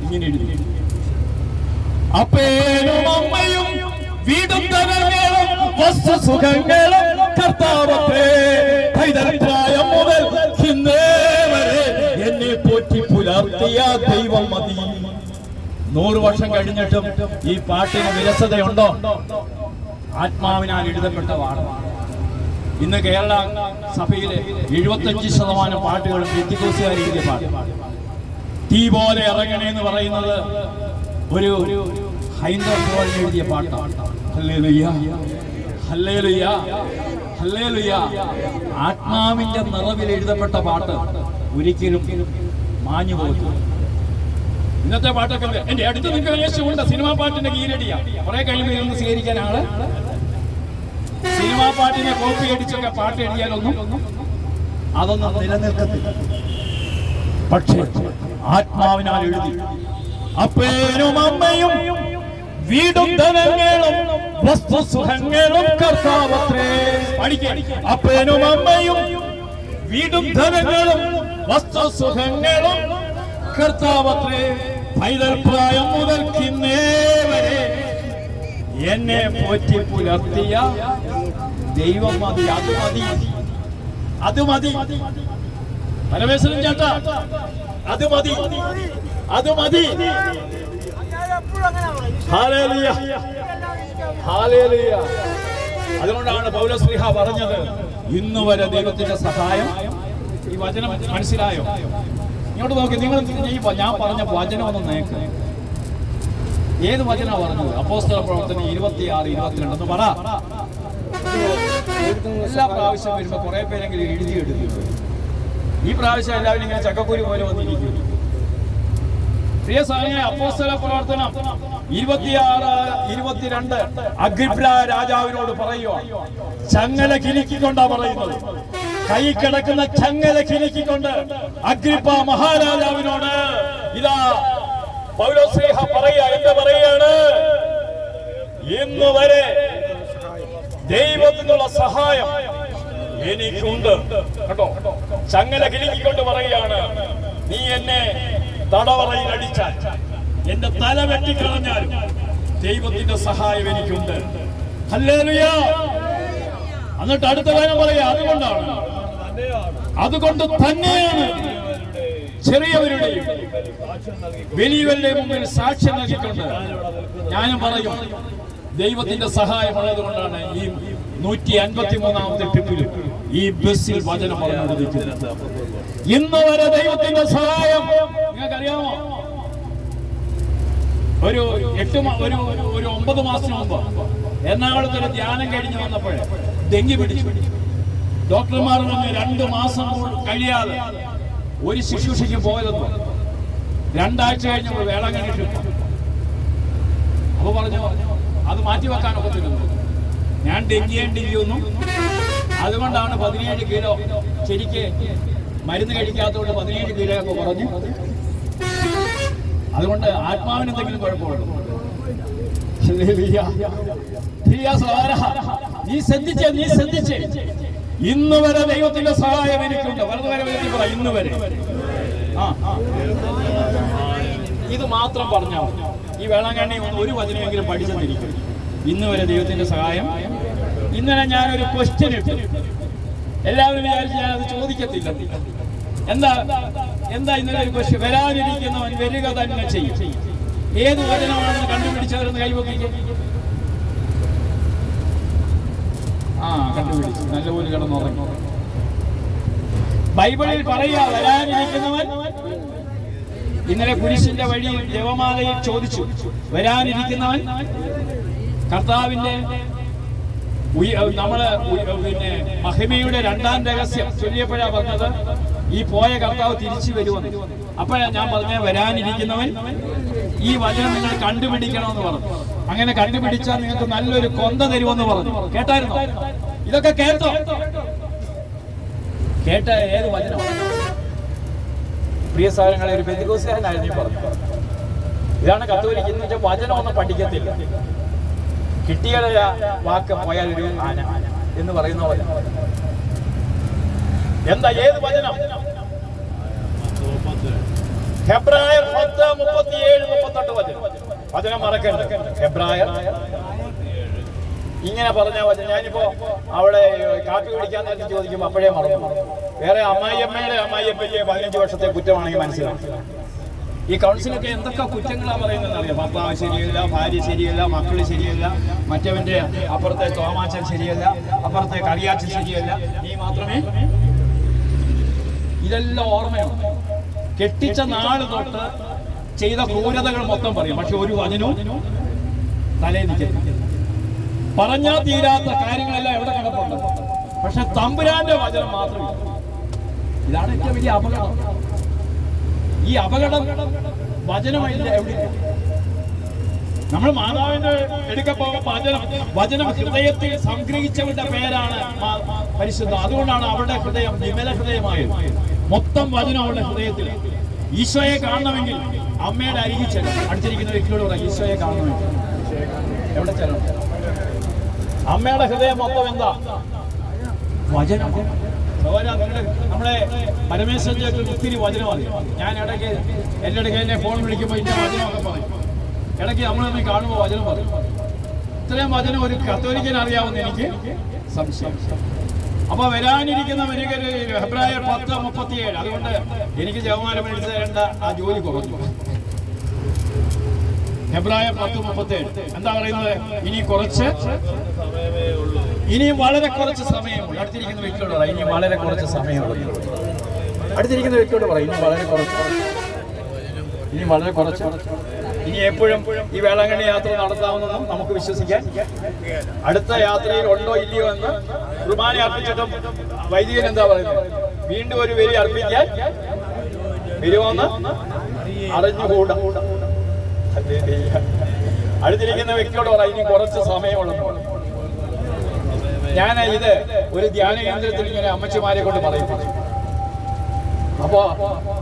ഇങ്ങനെ എഴുതി, അപ്പേനും അമ്മയും വീടും തരങ്ങളും വസ്തുസുഖങ്ങളും കർത്താവേ, പൈതൽപ്രായം മുതൽ ഇന്നേ വരെ എന്നെ പോറ്റി പുലർത്തിയ ദൈവം മതി. 100 വർഷം കഴിഞ്ഞിട്ടും ഈ പാട്ടിന് വിരസതയുണ്ടോ? ആത്മാവിനാൽ എഴുതപ്പെട്ട പാഠമാണ്. ഇന്ന് കേരള സഭയിലെ 75% പാട്ടുകളും പെന്തിക്കോസ്തുകാർ എഴുതിയ പാട്ട്. തീ പോലെ ഇറങ്ങണേ എന്ന് പറയുന്നത് ഒരു ഹൈന്ദവ എഴുതിയ പാട്ടാണ്. Hallelujah, hallelujah, hallelujah. ആത്മാവിന്റെ നിറവിൽ എഴുതപ്പെട്ട പാട്ട് ഒരിക്കലും മാഞ്ഞു പോകും. ഇന്നത്തെ പാട്ടൊക്കെ എന്റെ അടുത്ത് നിങ്ങൾക്ക് യേശുണ്ട്, സിനിമാ പാട്ടിന്റെ കീഴടിയാ. കുറെ കഴിയുമ്പോൾ ഇതൊന്ന് സ്വീകരിക്കാൻ ആള് സിനിമാ പാട്ടിനെ കോപ്പി അടിച്ചൊക്കെ പാട്ട് എഴുതിയാലൊന്നും അതൊന്നും നിലനിൽക്കത്തില്ല. പക്ഷേ ആത്മാവിനാൽ എഴുതി അപ്പനും അമ്മയും വീടും ധനങ്ങളും വസ്തുസുഖങ്ങളും കർത്താവത്രേ. പഠിക്കാൻ അപ്പനും അമ്മയും വീടും ധനങ്ങളും വസ്തുസുഖങ്ങളും കർത്താവത്രേ. പൈതൽ പ്രായം മുതൽക്കിന്നേ വരെ എന്നെ പോറ്റി പുലർത്തിയ ദൈവം മതി. അത് മതി പരമേശ്വരൻ ചേട്ടാ, അത് മതി. Hallelujah, hallelujah. അതുകൊണ്ടാണ് പൗലോസ് പറഞ്ഞത് ഇന്ന് വരെ ദൈവത്തിന്റെ സഹായം. ഈ വചനം മനസ്സിലായോ? ഇങ്ങോട്ട് നോക്കി, നിങ്ങൾ ഞാൻ പറഞ്ഞ വചനം ഒന്ന് നേക്ക്. ഏത് വചനമാണ് പറഞ്ഞത്? അപ്പോസ്തല പ്രവർത്തനം 26, 22 എന്ന് പറ. എല്ലാ പ്രാവശ്യം വരുമ്പോ കുറെ പേരെങ്കിലും എഴുതിയെടുക്കും. ഈ പ്രാവശ്യം എല്ലാവരും ഇങ്ങനെ ചക്കക്കുരു പോലെ വന്നിരിക്കും. പ്രിയ സഹോദരനെ, അപ്പോസ്തല പ്രവർത്തനം 26, 22 അഗ്രിപ്പ രാജാവിനോട് പറയുക. ചങ്ങല കിലുക്കിക്കൊണ്ടാ പറയുന്നത്. കൈ കിടക്കുന്ന ചങ്ങല കിലുക്കിക്കൊണ്ട് അഗ്രിപ്പ മഹാരാജാവിനോട് ഇതാ പൗലോസ് പറയാ, എന്താ പറയാണ്? ഇന്ന് വരെ ദൈവത്തിനുള്ള സഹായം എനിക്കുണ്ട്. കേട്ടോ, ചങ്ങല കിലുക്കിക്കൊണ്ട് പറയുകയാണ്, നീ എന്നെ തടവറയിൽ അടിച്ചാൽ, എന്റെ തല വെട്ടിക്കളഞ്ഞാലും ദൈവത്തിന്റെ സഹായം എനിക്കുണ്ട്. ഹല്ലേലൂയ. എന്നിട്ട് അടുത്ത കാര്യം പറയാ, അതുകൊണ്ട് തന്നെയാണ് ചെറിയവരുടെയും വലിയവരുടെയും മുമ്പിൽ സാക്ഷ്യം നൽകിക്കൊണ്ട് ഞാനും പറയും ദൈവത്തിന്റെ സഹായം ഉള്ളതുകൊണ്ടാണ് ഈ 153ാമത്തെ ട്രിപ്പിൽ ഈ ബസ്സിൽ വചനം പറഞ്ഞുകൊണ്ടിരിക്കുന്നത്. ഇന്ന് വരെ ദൈവത്തിന്റെ സഹായം നിങ്ങൾക്കറിയാമോ? ഒരു 9 മാസം മുമ്പ് എറണാകുളത്തൊരു ധ്യാനം കഴിഞ്ഞ് വന്നപ്പോഴേ ഡെങ്കി പിടിച്ചു. ഡോക്ടർമാർ പറഞ്ഞ് 2 മാസം കഴിയാതെ ഒരു ശുശ്രൂഷയ്ക്ക് പോയതെന്ന്. 2 ആഴ്ച കഴിഞ്ഞപ്പോൾ വേളാങ്കണ്ണി ട്രിപ്പ്. അപ്പൊ പറഞ്ഞു അത് മാറ്റിവെക്കാൻ ഒക്കത്തില്ലെന്ന്. ഞാൻ ഡെങ്കിയൊന്നും അതുകൊണ്ടാണ് 17 കിലോ ശരിക്ക് മരുന്ന് കഴിക്കാത്തതുകൊണ്ട് 17 കിലോ ഒക്കെ കുറഞ്ഞു. അതുകൊണ്ട് ആത്മാവിന് എന്തെങ്കിലും കുഴപ്പമുള്ളൂ. നീ ശ്രദ്ധിച്ചേ ഇന്ന് വരെ ദൈവത്തിന്റെ സഹായം എനിക്കുണ്ട്. വലതു വരെ പറ, ഇന്ന് വരെ. ഇത് മാത്രം പറഞ്ഞാൽ ഈ വേളാങ്കണ്ണി ഒരു വചനമെങ്കിലും പഠിച്ചെന്നിരിക്കും. ഇന്ന് വരെ ദൈവത്തിന്റെ സഹായം. ഇന്നലെ ഞാനൊരു ക്വസ്റ്റ്യൻ ഇട്ടു. എല്ലാവരും വിചാരിച്ച് ഞാനത് ചോദിക്കത്തില്ല. എന്താ ഇന്നലെ ഒരു ക്വസ്റ്റ്യൻ? വരാനിരിക്കുന്നവൻ വരിക തന്നെ ചെയ്യും. ഏത് വചനമാണെന്ന് കണ്ടുപിടിച്ചവരെന്ന് കൈവക്കിക്കും. കണ്ടുപിടിച്ചു. നല്ലപോലെ കിടന്നുറങ്ങി. ബൈബിളിൽ പറയാ, വരാനിരിക്കുന്നവൻ. ഇന്നലെ കുരിശിന്റെ വഴി ജപമാലയിൽ ചോദിച്ചു, വരാനിരിക്കുന്നവൻ കർത്താവിന്റെ നമ്മള് പിന്നെ മഹിമയുടെ 2ാം രഹസ്യം ചൊല്ലിയപ്പോഴാ പറഞ്ഞത് ഈ പോയ കർത്താവ് തിരിച്ചു വരുമെന്ന്. അപ്പോഴാ ഞാൻ പറഞ്ഞ വരാനിരിക്കുന്നവൻ ഈ വചനം നിങ്ങൾ കണ്ടുപിടിക്കണമെന്ന് പറഞ്ഞു. അങ്ങനെ കണ്ടുപിടിച്ചാൽ നിങ്ങൾക്ക് നല്ലൊരു കൊന്ത തരുമെന്ന് പറഞ്ഞു. കേട്ടായിരുന്നോ? ഇതൊക്കെ കേട്ടോ? കേട്ട ഏത് വചനം? പ്രിയ സഹോദരങ്ങളെ, ഒരു പെന്തിക്കോസ്തുകാരനായിരുന്നു ഈ പറഞ്ഞു. ഇതാണ് കത്തോലിക്ക എന്ന് വെച്ചാൽ വചനം ഒന്നും പഠിക്കത്തില്ല. കിട്ടിയ വാക്ക് പോയാൽ ഒരു ആന എന്ന് പറയുന്ന പോലെ. എന്താ ഏത് വചനം? ഹെബ്രായർ 10:37-38 വചനം മറക്കരുത്. ഹെബ്രായർ ഇങ്ങനെ പറഞ്ഞ വചനം. ഞാനിപ്പോ അവിടെ കാപ്പി കുടിക്കാൻ നേരത്തെ ചോദിക്കുമ്പോൾ അപ്പോഴേ മറന്നു. വേറെ അമ്മായിയപ്പയ്ക്ക് 15 വർഷത്തെ കുറ്റമാണെങ്കിൽ മനസ്സിലാവും. ഈ കൗൺസിലൊക്കെ എന്തൊക്കെ കുറ്റങ്ങളാണ് പറയുന്നത് അറിയാം. ഭർത്താവ് ശരിയല്ല, ഭാര്യ ശരിയല്ല, മക്കള് ശരിയല്ല, മറ്റവന്റെ അപ്പുറത്തെ തോമാച്ചൻ ശരിയല്ല, അപ്പുറത്തെ കളിയാച്ചൻ ശരിയല്ല, നീ മാത്രമേ. ഇതെല്ലാം ഓർമ്മയുണ്ട്. കെട്ടിച്ച നാള് തൊട്ട് ചെയ്ത ക്രൂരതകൾ മൊത്തം പറയും. പക്ഷെ ഒരു വചനവും തലേ നിൽക്കില്ല. പറഞ്ഞാൽ തീരാത്ത കാര്യങ്ങളെല്ലാം എവിടെ കിടപ്പുണ്ട്? പക്ഷെ തമ്പുരാന്റെ വചനം മാത്രമില്ല. ഇതാണ് ഏറ്റവും വലിയ അപകടം. ഈ അപകടം വചനമില്ല എവിടെയില്ല. നമ്മൾ മാതാവിന്റെ എടുക്കപ്പോ വചനം ഹൃദയത്തിൽ സംഗ്രഹിച്ചവരുടെ പേരാണ് പരിശുദ്ധ. അതുകൊണ്ടാണ് അവരുടെ ഹൃദയം വിമല ഹൃദയമായത്. മൊത്തം വചനം അവരുടെ ഹൃദയത്തിൽ. ഈശോയെ കാണണമെങ്കിൽ അമ്മയുടെ അരികിൽ ചെല്ലും. അടുത്തിരിക്കുന്ന വ്യക്തിയോട് പറയാം, ഈശോയെ കാണണമെങ്കിൽ എവിടെ ചെല്ലണം? അമ്മയുടെ ഹൃദയം മൊത്തം എന്താ? വചനം. നമ്മുടെ പരമേശ്വരത്തേക്ക് ഒത്തിരി വചനമാണ്. ഞാൻ ഇടയ്ക്ക് എന്നെ ഫോൺ വിളിക്കുമ്പോൾ ഇന്ന വചനമൊക്കെ പറയും. ഇടയ്ക്ക് നമ്മളൊന്ന് കാണുമ്പോൾ വചനം പറയും. ഇത്രയും വചനം ഒരു കത്തോലിക്കൻ അറിയാവുന്ന എനിക്ക് സംശയം. അപ്പൊ വരാനിരിക്കുന്ന ഹെബ്രായർ 10:37. അതുകൊണ്ട് എനിക്ക് ജപമാല മേടിച്ച് തരേണ്ട ആ ജോലി കുറഞ്ഞു. ഹെബ്രായർ 10:37 എന്താ പറയുന്നത്? ഇനിയും വളരെ കുറച്ച് സമയമുള്ളൂ. അടുത്തിരിക്കുന്ന വ്യക്തിയോട് പറ, ഇനി വളരെ കുറച്ച് സമയമുള്ളൂ. അടുത്തിരിക്കുന്ന വ്യക്തിയോട് പറ, ഇനി വളരെ കുറച്ച്. ഇനി എപ്പോഴും ഈ വേളാങ്കണ്ണി യാത്ര നടത്താവുന്നതും നമുക്ക് വിശ്വസിക്കാൻ. അടുത്ത യാത്രയിൽ ഉണ്ടോ ഇല്ലയോ എന്ന് കുർബാന അർപ്പിച്ചിട്ടും വൈദികൻ എന്താ പറയുന്നത്? വീണ്ടും ഒരു ബലി അർപ്പിക്കാൻ വരുമോന്ന് അറിഞ്ഞുകൂടാ. അടുത്തിരിക്കുന്ന വ്യക്തിയോട് പറ, ഇനി കുറച്ച് സമയമുള്ളൂ. ഞാൻ ഇത് ഒരു ധ്യാന കേന്ദ്രത്തിൽ ഇങ്ങനെ അമ്മച്ചിമാരെ കൊണ്ട് പറയിപ്പിച്ചു. അപ്പോ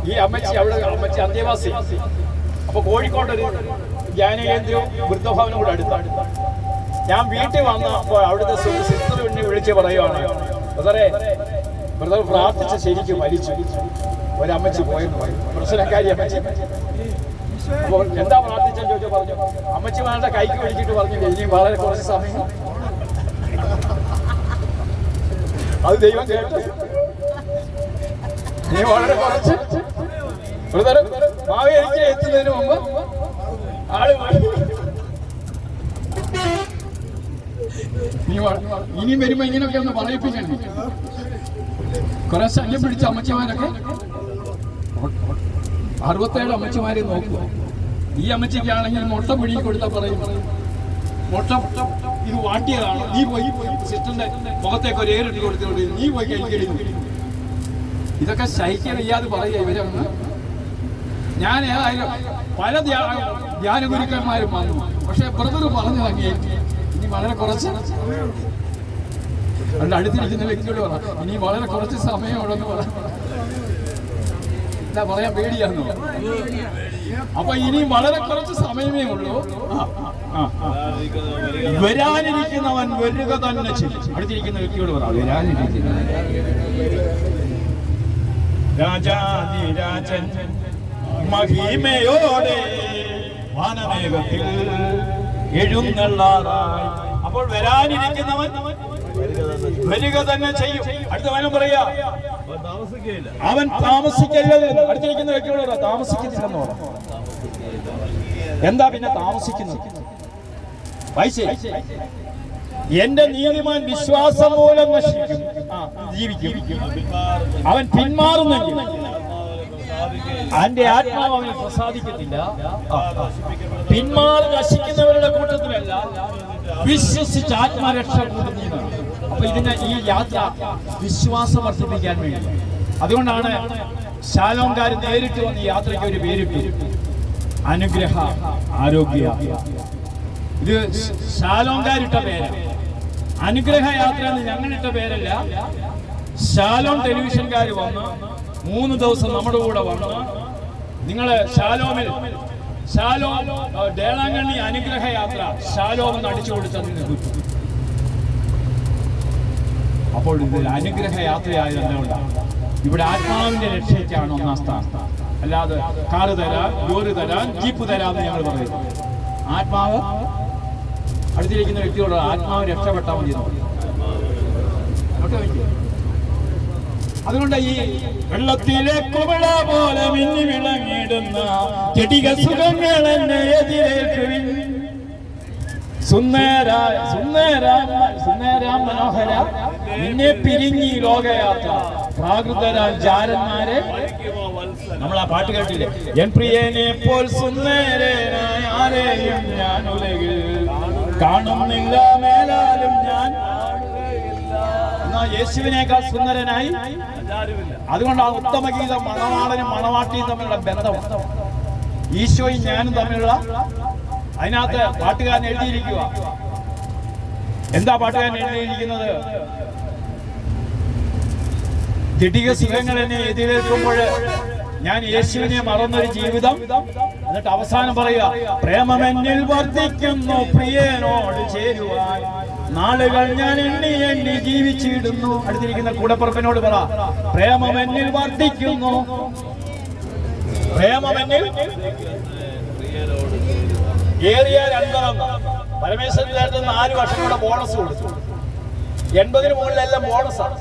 ഈ അമ്മച്ചി അന്തേവാസി. അപ്പൊ കോഴിക്കോട്ടൊരു ധ്യാന കേന്ദ്രവും വൃദ്ധഭവനും കൂടെ അടുത്താണ്. ഞാൻ വീട്ടിൽ വന്നപ്പോൾ അവിടുത്തെ സിസ്റ്റർ എന്നെ വിളിച്ച് പറയുവാണ്, ബ്രദർ പ്രാർത്ഥിച്ച് ശരിക്കും മരിച്ചു. ഒരമ്മച്ചി പോയെന്ന് പറയും, പ്രശ്നക്കാരി അമ്മച്ചി. അപ്പോൾ എന്താ പ്രാർത്ഥിച്ചെന്ന് ചോദിച്ചു. പറഞ്ഞു, അമ്മച്ചിമാരുടെ കൈക്ക് പിടിച്ചിട്ട് പറഞ്ഞു, ഇനിയും വളരെ കുറച്ച് സമയം. അത് ദൈവം കേട്ടു. നീ വളരെ കുറച്ച് മാവി എനിക്ക് എത്തുന്നതിന് മുമ്പ് ആള് ഇനിയും വരുമ്പോ ഇങ്ങനെയൊക്കെ ഒന്ന് പറയിപ്പിക്കണം. കുറെ ശല്യം പിടിച്ച അമ്മച്ചിമാരൊക്കെ 67 അമ്മച്ചിമാരെ നോക്കുക. ഈ അമ്മച്ചിക്കാണെങ്കിൽ മുട്ട പിടിയിൽ കൊടുത്താൽ പറയും, മുട്ട ഇത് വാട്ടിയതാണ്, നീ പോയി സിസ്റ്ററിന്റെ മുഖത്തേക്ക് ഒരു ഏറിട്ട് കൊടുത്തോണ്ട് നീ പോയി കഴിക്കരുത്. ഇതൊക്കെ സഹിക്കാൻ വയ്യാതെ പറയുക ഇവരൊന്ന്. ഞാൻ ഏതായാലും പല ധ്യാന ഗുരുക്കന്മാരും വന്നു. പക്ഷെ ബ്രദർ പറഞ്ഞു തങ്ങി ഇനി വളരെ കുറച്ച്. അതുകൊണ്ട് അടുത്തിരിക്കുന്ന വ്യക്തിയോട് പറ, ഇനി വളരെ കുറച്ച് സമയമുള്ളെന്ന് പറ. എന്താ പറയാൻ പേടിയാന്നോ? അപ്പൊ ഇനി വളരെ കുറച്ച് സമയമേ ഉള്ളൂ. വരാനിരിക്കുന്നവൻ വരിക തന്നെ ചെയ്യും. അടുത്തിരിക്കുന്ന വ്യക്തിയോട് പറ, വരാനിരിക്കുന്നവൻ രാജാതിരാജൻ മഹിമയോടെ വാനമേഘത്തിൽ എഴുന്നള്ളാറായി. അപ്പോൾ വരാനിരിക്കുന്നവൻ വരിക തന്നെ ചെയ്യും. അടുത്ത വനം പറയാ, അവൻ താമസിക്കരുത്. അടുത്തിരിക്കുന്ന വ്യക്തിയോട് താമസിക്കുന്നില്ലെന്ന് പറഞ്ഞു. എന്താ പിന്നെ താമസിക്കുന്നത്? എന്റെ നീതിമാൻ വിശ്വാസം മൂലം നശിക്കും, ജീവിക്കും. അവൻ പിന്മാറുന്നെങ്കിൽ അവന്റെ ആത്മാവ് അവനെ പ്രസാദിക്കത്തില്ല. പിന്മാറി നശിക്കുന്നവരുടെ കൂട്ടത്തിലല്ല, വിശ്വസിച്ച് ആത്മരക്ഷ കൂടുന്നതാണ്. അപ്പൊ ഈ യാത്ര വിശ്വാസം വർദ്ധിപ്പിക്കാൻ വേണ്ടി. അതുകൊണ്ടാണ് ശാലോംകാർ നേരിട്ട് വന്ന് യാത്രയ്ക്ക് ഒരു പേരിട്ടു, അനുഗ്രഹ ആരോഗ്യ. ഇത് ശാലോംകാരിട്ട പേരാണ്. അനുഗ്രഹ യാത്ര എന്ന് ഞങ്ങളിട്ട പേരല്ല. ശാലോം ടെലിവിഷൻകാർ വന്ന് 3 ദിവസം നമ്മുടെ കൂടെ വന്ന് നിങ്ങള് ശാലോമിൽ വേളാങ്കണ്ണി അനുഗ്രഹ യാത്ര ശാലോം എന്ന് അടിച്ചു കൊടുത്തതിന് കിട്ടും. അപ്പോൾ ഇത് അനുഗ്രഹ യാത്രയായതുകൊണ്ടാണ്. ഇവിടെ ആത്മാവിന്റെ രക്ഷയ്ക്കാണ് ഒന്നാം സ്ഥാനം. അല്ലാതെ കാറ് തരാൻ, ലോറി തരാൻ, ജീപ്പ് തരാമെന്ന് ഞങ്ങൾ പറയുന്നു. ആത്മാവ് അടുത്തിരിക്കുന്ന വ്യക്തിയോട് ആത്മാവ് രക്ഷപ്പെട്ടാൽ മതി. അതുകൊണ്ട് ഈ വെള്ളത്തിലെ കുമിള പോലെ മിന്നി വിളങ്ങിടുന്ന ചെടിക സുഖങ്ങൾ എന്നെ എതിരേൽക്കുവിൻ. സുന്ദരാം മനോഹര, നിന്നെ പിരിഞ്ഞി ലോകയാത്ര പ്രാകൃതരാൽ ജാരന്മാരെ. നമ്മൾ ആ പാട്ട് കേട്ടില്ലേ? എൻ പ്രിയനെ പോൽ സുന്ദരനായ ആരെയും ഞാൻ ഉലകിൽ കാണുന്നില്ല, മേലാലും ഞാൻ. എന്നാ യേശുവിനേക്കാൾ സുന്ദരനായി അതുകൊണ്ടാണ് ഉത്തമഗീതം മണവാളനും മണവാട്ടിയും തമ്മിലുള്ള ബന്ധം, ഈശോയും ഞാനും തമ്മിലുള്ള. അതിനകത്ത് പാട്ടുകാരൻ എഴുതിയിരിക്കുക. എന്താ പാട്ടുകാരൻ എഴുതിയിരിക്കുന്നത്? ജഡിക സുഖങ്ങൾ എന്നെ എതിരേൽക്കുമ്പോൾ ഞാൻ യേശുവിനെ മറന്നൊരു ജീവിതം. എന്നിട്ട് അവസാനം പറയുക, പ്രേമമെന്നിൽ വർദ്ധിക്കുന്നു പ്രിയനോട് ചേരുവാൻ നാളുകൾ ഞാൻ എണ്ണി എണ്ണി ജീവിച്ചിടുന്നു. അടുത്തിരിക്കുന്ന കൂടപ്പുറപ്പിനോട് പറ, പ്രേമമെന്നിൽ വർദ്ധിക്കുന്നു, പ്രേമമെന്നിൽ ഏറിയ 80. പരമേശ്വരൻ 4 വർഷം കൂടെ ബോണസ് കൊടുത്തു. 80 മുകളിലെല്ലാം ബോണസാണ്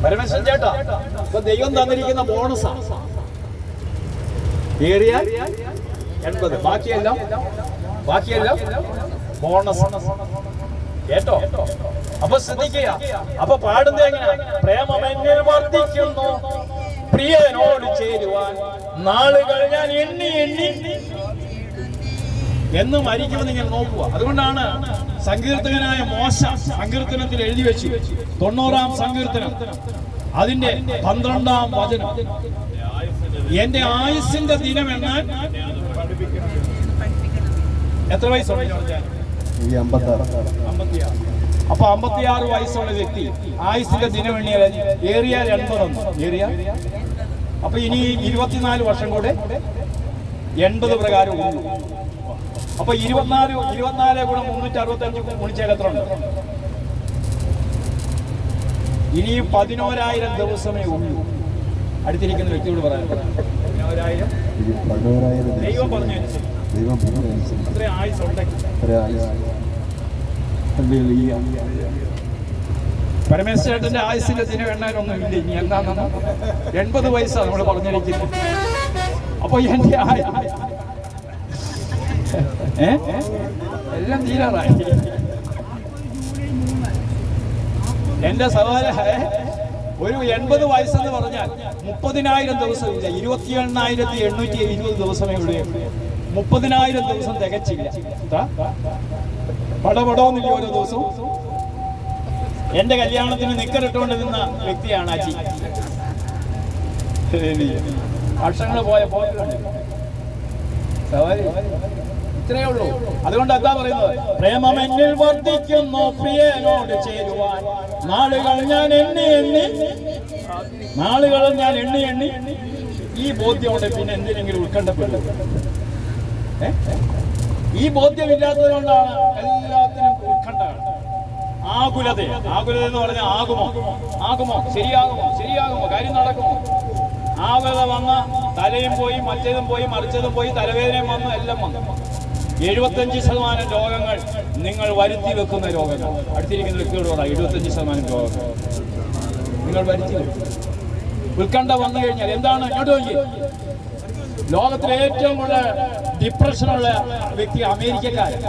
പരമേശ്വരൻ ചേട്ടാ. ഇപ്പൊ ദൈവം തന്നിരിക്കുന്ന ബോണസാണ് ഏറിയ 80. ബാക്കിയെല്ലാം ബോണസ് കേട്ടോ. അപ്പൊ ശ്രദ്ധിക്കുക. അപ്പൊ പാടുന്നത് എങ്ങനെയാ? പ്രേമമെന്നിൽ വർദ്ധിക്കുന്നു പ്രിയനോട് ചേരുവാൻ നാളുകൾ ഞാൻ എണ്ണി എണ്ണി എന്ന് മരിക്കുമെന്ന് നിങ്ങൾ നോക്കുക. അതുകൊണ്ടാണ് സങ്കീർത്തകനായ മോശ സങ്കീർത്തനത്തിൽ എഴുതി വെച്ചു, 90-ാം സങ്കീർത്തനം അതിന്റെ 12-ാം വചനം, എന്റെ ആയുസിന്റെ ദിനം എണ്ണാൻ എത്ര വയസ്സുണ്ട്? 56. അപ്പൊ 56 വയസ്സുള്ള വ്യക്തി ആയുസിന്റെ ദിനം എണ്ണിയാൽ ഏറിയ 80 ഏറിയ. അപ്പൊ ഇനി 24 വർഷം കൂടെ 80 പ്രകാരം ഉള്ളൂ. അപ്പൊ 24 കൂടെ 365 ഗുണിച്ചാൽ എത്ര ഉണ്ട്? ഇനി 11,000 ദിവസമേ ഉള്ളൂ. അടുത്തിരിക്കുന്ന വ്യക്തിയോട് പറയാം, 11,000 ദൈവം പറഞ്ഞനുസരിച്ച് അത്ര ആയുസ് ഉണ്ടെങ്കിൽ. പരമേശ്വരന്റെ ആയുസിന്റെ ദിനം എണ്ണാനൊന്നും ഇല്ല. ഇനി എന്താണെന്ന് 80 വയസ്സാണ് നമ്മൾ പറഞ്ഞിരിക്കുന്നത്. അപ്പൊ എന്റെ എല്ലാം തീരാറായി. എന്റെ സഹോദര, ഒരു 80 വയസ്സെന്ന് പറഞ്ഞാൽ 30,000 ദിവസം ഇല്ല. 28,820 ദിവസമേ ഉള്ളൂ. 30,000 ദിവസം തികച്ചില്ല. പടപടോന്നില്ല ഓരോ ദിവസവും. എന്റെ കല്യാണത്തിന് നിക്കറിട്ടുകൊണ്ട് നിന്ന വ്യക്തിയാണ് അജി. വർഷങ്ങൾ പോയ പോയിട്ടുണ്ട്. ഇത്രയേ ഉള്ളൂ. അതുകൊണ്ട് എന്താ പറയുന്നത്? പ്രേമമെന്നിൽ വർദ്ധിക്കുന്നു പ്രിയനോട് ചേരുവാൻ നാളുകൾ ഞാൻ എണ്ണി എണ്ണി. ഈ ബോധ്യമുണ്ട് പിന്നെ എന്തിനെങ്കിലും ഉത്കണ്ഠപ്പെട്ടു. ഈ ബോധ്യമില്ലാത്തതുകൊണ്ടാണ് എല്ലാത്തിനും ഉത്കണ്ഠ. ആകുലത എന്ന് പറഞ്ഞാൽ ആകുമോ ശരിയാകുമോ കാര്യം നടക്കുമോ? ആകുലത വന്ന തലയും പോയി, മറ്റേതും പോയി, മറിച്ചതും പോയി, തലവേദനയും വന്നു, എല്ലാം വന്നു. 75% രോഗങ്ങൾ നിങ്ങൾ വരുത്തി വെക്കുന്ന രോഗങ്ങൾ. അടുത്തിരിക്കുന്ന വ്യക്തിയോട് പറയാം, 75% രോഗങ്ങൾ നിങ്ങൾ വരുത്തി വെക്കും. ഉത്കണ്ഠ വന്നു കഴിഞ്ഞാൽ എന്താണ്? ഇങ്ങോട്ട് നോക്കി. ലോകത്തിലെ ഏറ്റവും കൂടുതൽ ഡിപ്രഷനുള്ള വ്യക്തി അമേരിക്കക്കാരൻ.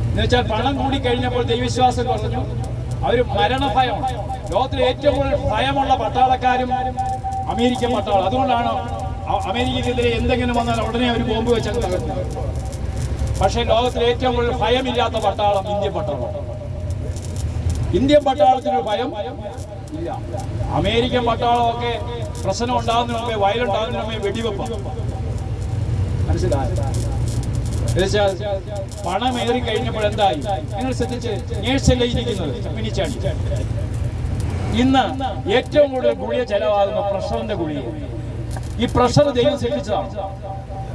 എന്നുവെച്ചാൽ പണം കൂടി കഴിഞ്ഞപ്പോൾ ദൈവവിശ്വാസം പറഞ്ഞു. അവർ മരണഭയം. ലോകത്തിലെ ഏറ്റവും കൂടുതൽ ഭയമുള്ള പട്ടാളക്കാരും അമേരിക്കൻ പട്ടാളം. അതുകൊണ്ടാണ് അമേരിക്കക്കെതിരെ എന്തെങ്കിലും വന്നാൽ ഉടനെ അവർ ബോംബ് വെച്ചത് തകർക്കുന്നത്. പക്ഷേ ലോകത്തിലെ ഏറ്റവും കൂടുതൽ ഭയമില്ലാത്ത പട്ടാളം ഇന്ത്യൻ പട്ടാളം. ഇന്ത്യൻ പട്ടാളത്തിനൊരു ഭയം ഇല്ല. അമേരിക്കൻ പട്ടാളമൊക്കെ പ്രശ്നം ഉണ്ടാകുന്നതിന് മുമ്പേ, വയലന്റ് ആകുന്നതിന് മുമ്പേ വെടിവെപ്പാണ്. മനസ്സിലായി? പണമേറി കഴിഞ്ഞപ്പോൾ എന്തായി? നിങ്ങൾ ശ്രദ്ധിച്ച്, നേഴ്സല്ലേ ഇരിക്കുന്നത് മിനിച്ചാണ്. ഇന്ന് ഏറ്റവും കൂടുതൽ ഗുളിക ചെലവാകുന്ന പ്രഷറിന്റെ ഗുളിക. ഈ പ്രഷർ ദൈവം സൃഷ്ടിച്ചതാണ്.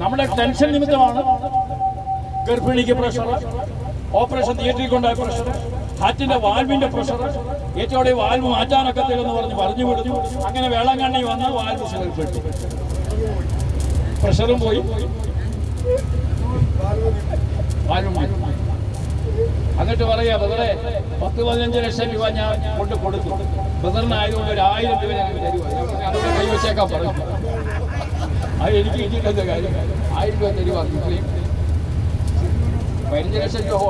നമ്മുടെ ടെൻഷൻ നിമിത്തമാണ് ഗർഭിണിക്ക് പ്രഷർ, ഓപ്പറേഷൻ തിയേറ്ററിൽ കൊണ്ടായ പ്രഷർ, ഹാർട്ടിന്റെ വാൽവിന്റെ പ്രഷർ, ഏറ്റവും വാൽവ് മാറ്റാനൊക്കത്തില്ലെന്ന് പറഞ്ഞു വിടുന്നു. അങ്ങനെ വേളാങ്കണ്ണി വന്ന് വാൽവ് പെട്ടു, പ്രഷറും പോയി, വാൽവും മാറ്റി. എന്നിട്ട് പറയാ, ബ്രദറെ 10-15 ലക്ഷം രൂപ ഞാൻ കൊണ്ട് കൊടുത്തു, ബ്രദറിനായതുകൊണ്ട് 1,000 രൂപ ഞങ്ങൾക്ക് തരുവാ, അതുകൊണ്ട് കൈവച്ചേക്കാൻ പറഞ്ഞു. അത് എനിക്ക് കിട്ടിയിട്ട കാര്യം, 1,000 രൂപ തരുവാ. 15 ലക്ഷം രൂപ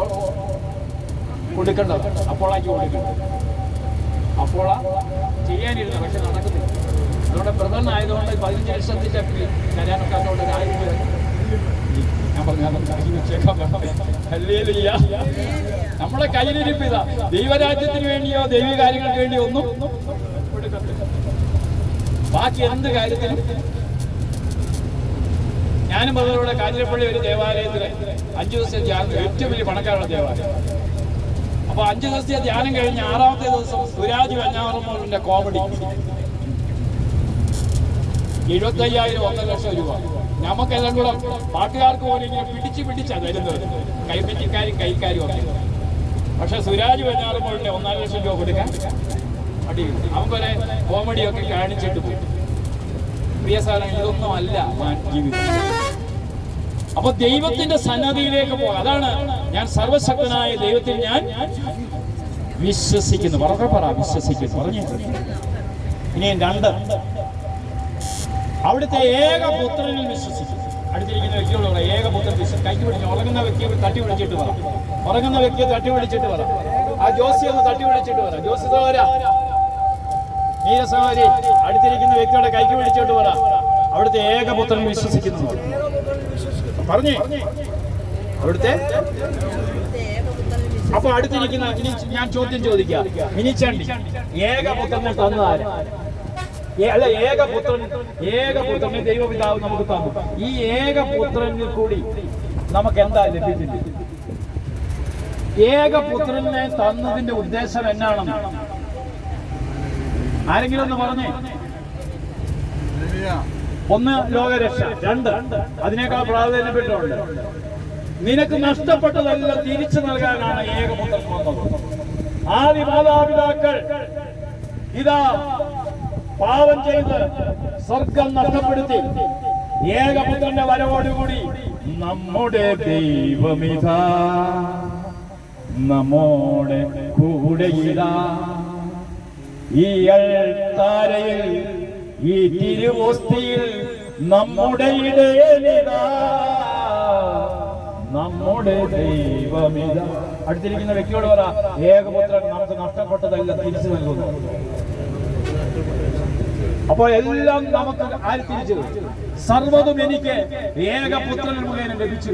കൊടുക്കേണ്ടത് അപ്പോളാക്കി കൊടുക്കേണ്ടത്. അപ്പോളാ ചെയ്യാനിരുന്നു, പക്ഷെ നടക്കുന്നില്ല. അതുകൊണ്ട് ബ്രദറിനായതുകൊണ്ട് 15 ലക്ഷത്തിന്റെ തരാനൊക്കെ അതുകൊണ്ട് 1,000 രൂപ ഞാൻ ഞാൻ പറഞ്ഞാൽ കൈ വെച്ചേക്കാൻ ഹല്ലേലൂയ. നമ്മുടെ കയ്യിലിരിപ്പ് ഇതാ. ദൈവരാജ്യത്തിന് വേണ്ടിയോ ദൈവ കാര്യങ്ങൾക്ക് വേണ്ടിയോ ഒന്നും എടുക്കത്തില്ല. ബാക്കി എന്ത് കാര്യത്തിലും ഞാനും അവരോട് കാഞ്ഞിരപ്പള്ളി ഒരു ദേവാലയത്തില് 5 ദിവസത്തെ ധ്യാനം, ഏറ്റവും വലിയ പണക്കാരുടെ ദേവാലയം. അപ്പൊ 5 ദിവസത്തെ ധ്യാനം കഴിഞ്ഞ് 6ാമത്തെ ദിവസം സുരാജ് വെഞ്ഞാറമ്മൂരിന്റെ കോമഡി 75,000 1 ലക്ഷം രൂപ. നമുക്കെല്ലാം കൂടെ പാട്ടുകാർക്ക് പോലെ ഇങ്ങനെ പിടിച്ചാ തരുന്നത്, കൈപ്പറ്റിക്കാരും കൈക്കാരും ഒക്കെ. പക്ഷെ സുരാജ് വെഞ്ഞാറമ്മൂരിന്റെ 1.5 ലക്ഷം രൂപ കൊടുക്കാൻ അടിയില്ല. അവൻ പോലെ കോമഡിയൊക്കെ കാണിച്ചിട്ട് പോയി. പ്രിയ സാധനം, ഇതൊന്നും അല്ല ജീവിതം. അപ്പൊ ദൈവത്തിന്റെ സന്നദ്ധിയിലേക്ക് പോകാം. അതാണ് ഞാൻ സർവശക്തനായ ദൈവത്തിൽ ഞാൻ വിശ്വസിക്കുന്നു. പറ വിശ്വസിക്കുന്നു പറഞ്ഞു. ഇനിയും 2, അവിടുത്തെ ഏകപുത്രനിൽ വിശ്വസിക്കുന്നു. അടുത്തിരിക്കുന്ന വ്യക്തിയോട് പറ, ഏകപുത്രൻ വിശ്വസിക്കും. കൈക്ക് പിടിച്ച് ഉറങ്ങുന്ന വ്യക്തിയെ തട്ടി വിളിച്ചിട്ട് പറ. ഉറങ്ങുന്ന വ്യക്തിയെ തട്ടി വിളിച്ചിട്ട് പറ. ആ ജോസി ഒന്ന് തട്ടി വിളിച്ചിട്ട് പറ. ജോസി സഹോദര, നീരസഹോദരി, അടുത്തിരിക്കുന്ന വ്യക്തിയുടെ കൈക്ക് പിടിച്ചിട്ട് പറ, അവിടുത്തെ ഏകപുത്രൻ വിശ്വസിക്കുന്നു പറഞ്ഞേ. അവിടുത്തെ അപ്പൊ അടുത്തിരിക്കുന്ന ഇനി ഞാൻ ചോദ്യം ചോദിക്കാം. മിനിച്ചണ്ടി ഏകപുത്രനെ തന്നതാര്? അല്ല, ഏകപുത്രനെ ദൈവപിതാവ് നമുക്ക് തന്നു. ഈ ഏകപുത്രനിൽ കൂടി നമുക്ക് എന്താ ലഭിച്ചില്ല? ഏകപുത്രനെ തന്നതിന്റെ ഉദ്ദേശം എന്നാണെന്ന് ആരെങ്കിലും ഒന്ന് പറഞ്ഞേ. 1 ലോകരക്ഷ, 2 അതിനേക്കാൾ പ്രാധാന്യപ്പെട്ടുണ്ട്. നിനക്ക് നഷ്ടപ്പെട്ടതെല്ലാം തിരിച്ചു നൽകാനാണ് ഏകപുത്രൻ വന്നത്. ആദി മാതാപിതാക്കൾ ഇതാ പാപം ചെയ്ത് സ്വർഗം നഷ്ടപ്പെടുത്തി. ഏകപുത്രന്റെ വരവോടുകൂടി നമ്മുടെ ദൈവമിതാ നമ്മുടെ കൂടെയിതാ. ഈ അൾത്താരയിൽ, ഈ തിരുവോസ്തിയിൽ നമ്മുടെ ഇടയനിതാ, നമ്മുടെ ദൈവമിതാ. അടുത്തിരിക്കുന്ന വ്യക്തിയോട് പറ, ഏകപുത്രൻ നമുക്ക് നഷ്ടപ്പെട്ടതെല്ലാം തിരിച്ചു നൽകുന്നു. അപ്പോൾ എല്ലാം നമുക്ക് ആര് തിരിച്ചു? സർവ്വതും എനിക്ക് ഏകപുത്രൻ മുഖേന ലഭിച്ചു.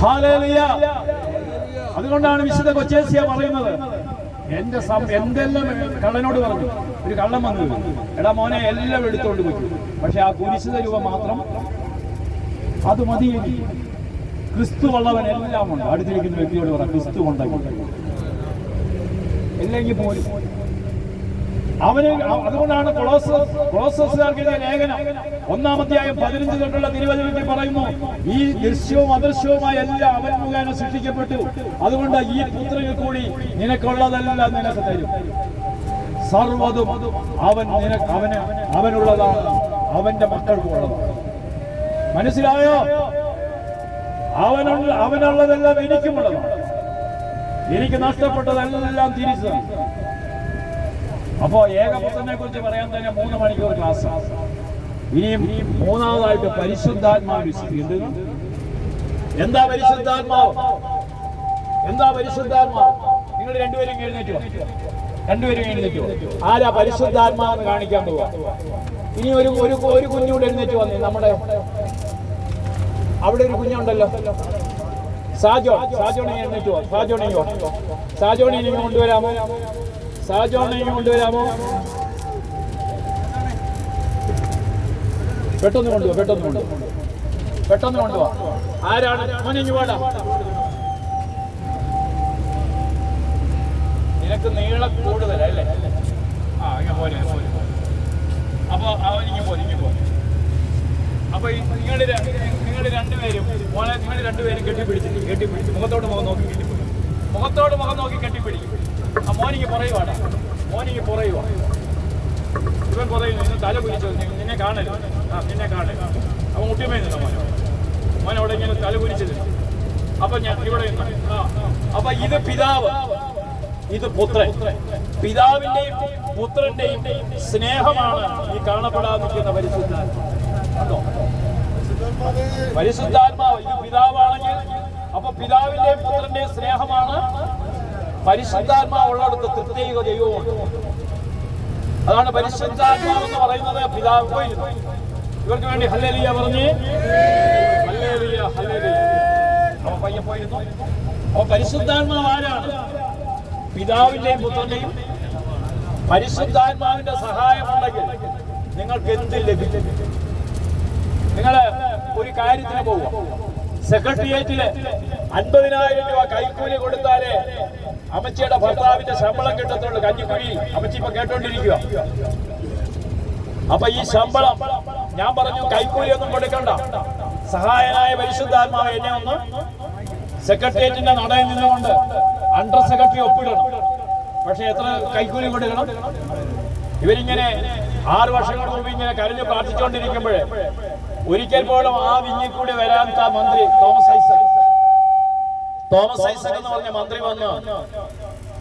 ഹല്ലേലൂയ. അതുകൊണ്ടാണ് വിശുദ്ധ കൊച്ചേസ്യ പറയുന്നത്, എന്തെല്ലാം കള്ളനോട് പറഞ്ഞു. ഒരു കള്ളൻ വന്നു, എടാ മോനെ എല്ലാം എടുത്തോണ്ട് പോയി, പക്ഷെ ആ കുരിശിത രൂപം മാത്രം അത് മതി. ക്രിസ്തു ഉള്ളവൻ എല്ലാം ഉണ്ട്. അടുത്തിരിക്കുന്ന വ്യക്തിയോട് പറ, ക്രിസ്തു ഉണ്ടെങ്കിൽ ഇല്ലെങ്കിൽ പോലും അവന്. അതുകൊണ്ടാണ് കൊളോസസുകാർക്ക് ലേഖനം 1-ാം അധ്യായം 15 തൊട്ടുള്ള തിരുവചനത്തിൽ പറയുന്നു, ഈ ദൃശ്യവും അദൃശ്യവുമായ എല്ലാം അവൻ മുഖേന സൃഷ്ടിക്കപ്പെട്ടു. അതുകൊണ്ട് ഈ പുത്രനിൽ കൂടി നിനക്കുള്ളതെല്ലാം നിനക്ക് തരും. സർവ്വതും അവനുള്ളതാണ്, അവന്റെ മക്കൾക്കുള്ളതാണ്. മനസ്സിലായോ? അവനുള്ളതെല്ലാം എനിക്കുമുള്ളതാണ്. എനിക്ക് നഷ്ടപ്പെട്ടതെല്ലാം തിരിച്ചു. അപ്പോ ഏകപുത്രനെ കുറിച്ച് പറയാൻ തന്നെ 3 മണിക്കൂർ ക്ലാസ്. ഇനിയും 3ാമതായിട്ട് പരിശുദ്ധാത്മാവ് വിശ്വസിക്കുന്നു. എന്താ പരിശുദ്ധാത്മാവ്? നിങ്ങൾ രണ്ടുപേരും എഴുന്നേറ്റോ. ആരാ പരിശുദ്ധാത്മാവെന്ന് കാണിക്കാൻ പോവാ. ഇനി ഒരു കുഞ്ഞുകൂടെ എഴുന്നേറ്റ് വന്നേ. നമ്മുടെ അവിടെ ഒരു കുഞ്ഞുണ്ടല്ലോ, സാജോണെ എഴുന്നേറ്റ് പോ. സാജോണെ കൊണ്ടുവരാമോ? പെട്ടെന്ന് കൊണ്ടുപോവാ. ആരാണ് മോനിഞ്ഞു പാടാ? നിനക്ക് നീളം കൂടുതലല്ലേ? ഇങ്ങനെ പോലെ. അപ്പൊ അവനിങ്ങി പോലെ. അപ്പൊ നിങ്ങൾ രണ്ടുപേരും മോനെ, നിങ്ങൾ രണ്ടുപേരും കെട്ടിപ്പിടിച്ച് മുഖത്തോട് മുഖം നോക്കി കെട്ടിപ്പിടിക്കും. ആ മോനിങ്ങി പറയുവാടാ. ഇവൻ പറയുന്നു, ഇന്ന് തല കുരിച്ചു, നിന്നെ കാണരുത്. അവൻ മുട്ടിമേ നിന്ന മോനവിടെ ഇങ്ങനെ തല കുരിച്ചത്. അപ്പൊ ഞാൻ ഇവിടെ അപ്പൊ ഇത് പിതാവ്, ഇത് പുത്രൻ. പിതാവിന്റെയും പുത്രന്റെയും സ്നേഹമാണ് ഈ കാണപ്പെടാതെ നിൽക്കുന്ന പരിശുദ്ധാത്മാവ്. ഇത് പിതാവാണെങ്കിൽ അപ്പൊ പിതാവിന്റെയും പുത്രന്റെയും സ്നേഹമാണ്. പരിശുദ്ധാത്മാവ് ഉള്ളിടത്ത് പ്രത്യേക ദൈവമുണ്ട്. അതാണ് പരിശുദ്ധാത്മാവ് എന്ന് പറയുന്നത്. പിതാവ് ഇവർക്ക് വേണ്ടി ഹല്ലേലൂയ പറഞ്ഞ് ഹല്ലേലൂയ, ഹല്ലേലൂയ. അവൻ പയ്യെ പോയിരുന്നു. അപ്പൊ പരിശുദ്ധാത്മാവ് ആരാണ്? പിതാവിന്റെയും പുത്രന്റെയും പരിശുദ്ധാത്മാവിന്റെ സഹായമുണ്ടെങ്കിൽ നിങ്ങൾക്ക് എന്ത് ലഭിക്കും? നിങ്ങള് ഒരു കാര്യത്തിന് പോവുക, സെക്രട്ടേറിയറ്റില് 50,000 രൂപ കൈക്കൂലി കൊടുത്താലേ അമ്മച്ചിയുടെ ഭർത്താവിന്റെ ശമ്പളം കിട്ടത്തുള്ളൂ. കഞ്ഞിക്കുഴി അമ്മച്ചി ഇപ്പൊ കേട്ടോണ്ടിരിക്കുക. അപ്പൊ ഈ ശമ്പളം ഞാൻ പറഞ്ഞു കൈക്കൂലി ഒന്നും കൊടുക്കണ്ട, സഹായനായ പരിശുദ്ധാത്മാവ് എന്നെ ഒന്ന് സെക്രട്ടേറിയറ്റിന്റെ നടയിൽ നിന്നുകൊണ്ട് അണ്ടർ സെക്രട്ടറി ഒപ്പിടണം. പക്ഷെ എത്ര കൈക്കൂലി കൊടുക്കണം? ഇവരിങ്ങനെ 6 വർഷങ്ങൾക്ക് മുമ്പ് ഇങ്ങനെ കരഞ്ഞ് പ്രാർത്ഥിച്ചുകൊണ്ടിരിക്കുമ്പോഴേ ഒരിക്കൽ പോലും ആ വിങ്ങിൽ കൂടി വരാത്ത മന്ത്രി തോമസ് ഐസക് എന്ന് പറഞ്ഞ മന്ത്രി വന്ന്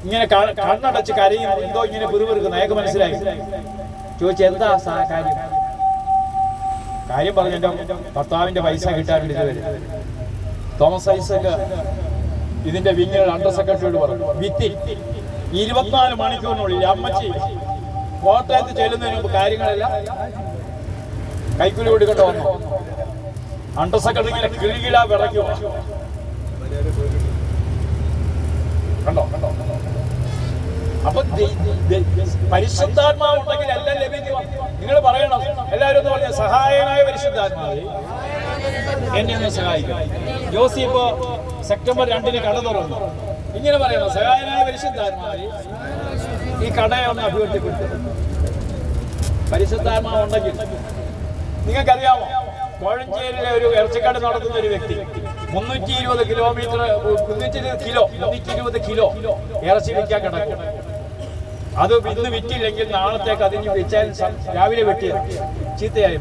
ഇങ്ങനെ കണ്ണടച്ച് കരയും, എന്തോ ഇങ്ങനെ പിറുപിറുക്കുന്നു. അയാൾക്ക് മനസ്സിലായി. ചോദിച്ചു എന്താ കാര്യം പറഞ്ഞു, എന്റെ ഭർത്താവിന്റെ പൈസ കിട്ടാറുണ്ട് ഇതുവരെ. തോമസ് ഐസക് ഇതിന്റെ വിങ്ങിൽ അണ്ടർ സെക്രട്ടറിയോട് പറഞ്ഞു, വിത്തി 24 മണിക്കൂറിനുള്ളിൽ അമ്മച്ചി കോട്ടയത്ത് ചെല്ലുന്നതിന് മുമ്പ് കാര്യങ്ങളെല്ലാം കൈക്കൂലി കൊടുക്കേണ്ട വന്നു. അണ്ടർ സെക്രട്ടറി ഇങ്ങനെ കിളികിലാ വിറയ്ക്കുക. കണ്ടോ? അപ്പൊ പരിശുദ്ധാത്മാവ് ഉണ്ടെങ്കിൽ എല്ലാം ലഭിക്കുക. നിങ്ങൾ പറയണം, എല്ലാവരും ഒന്ന് പറഞ്ഞ സഹായനായ പരിശുദ്ധാത്മാവ് എന്നെ ഒന്ന് സഹായിക്കും. ജോസി ഇപ്പോ സെപ്റ്റംബർ 2 കട തുറന്നു. ഇങ്ങനെ പറയണം, സഹായനായ പരിശുദ്ധാത്മാവ് ഈ കടയെ ഒന്ന് അഭിവൃദ്ധിപ്പെടുത്തും. പരിശുദ്ധാത്മാവ് ഉണ്ടെങ്കിൽ നിങ്ങൾക്കറിയാമോ, കോഴഞ്ചേരിയിലെ ഒരു ഇറച്ചിക്കട നടത്തുന്ന ഒരു വ്യക്തി 320 കിലോ ഇറച്ചി വിൽക്കാൻ കിടക്കും. അത് ഇന്ന് വിറ്റില്ലെങ്കിൽ നാളത്തേക്ക് അതിന് വെച്ചാൽ രാവിലെ വെട്ടിയത് ചീത്തയായി.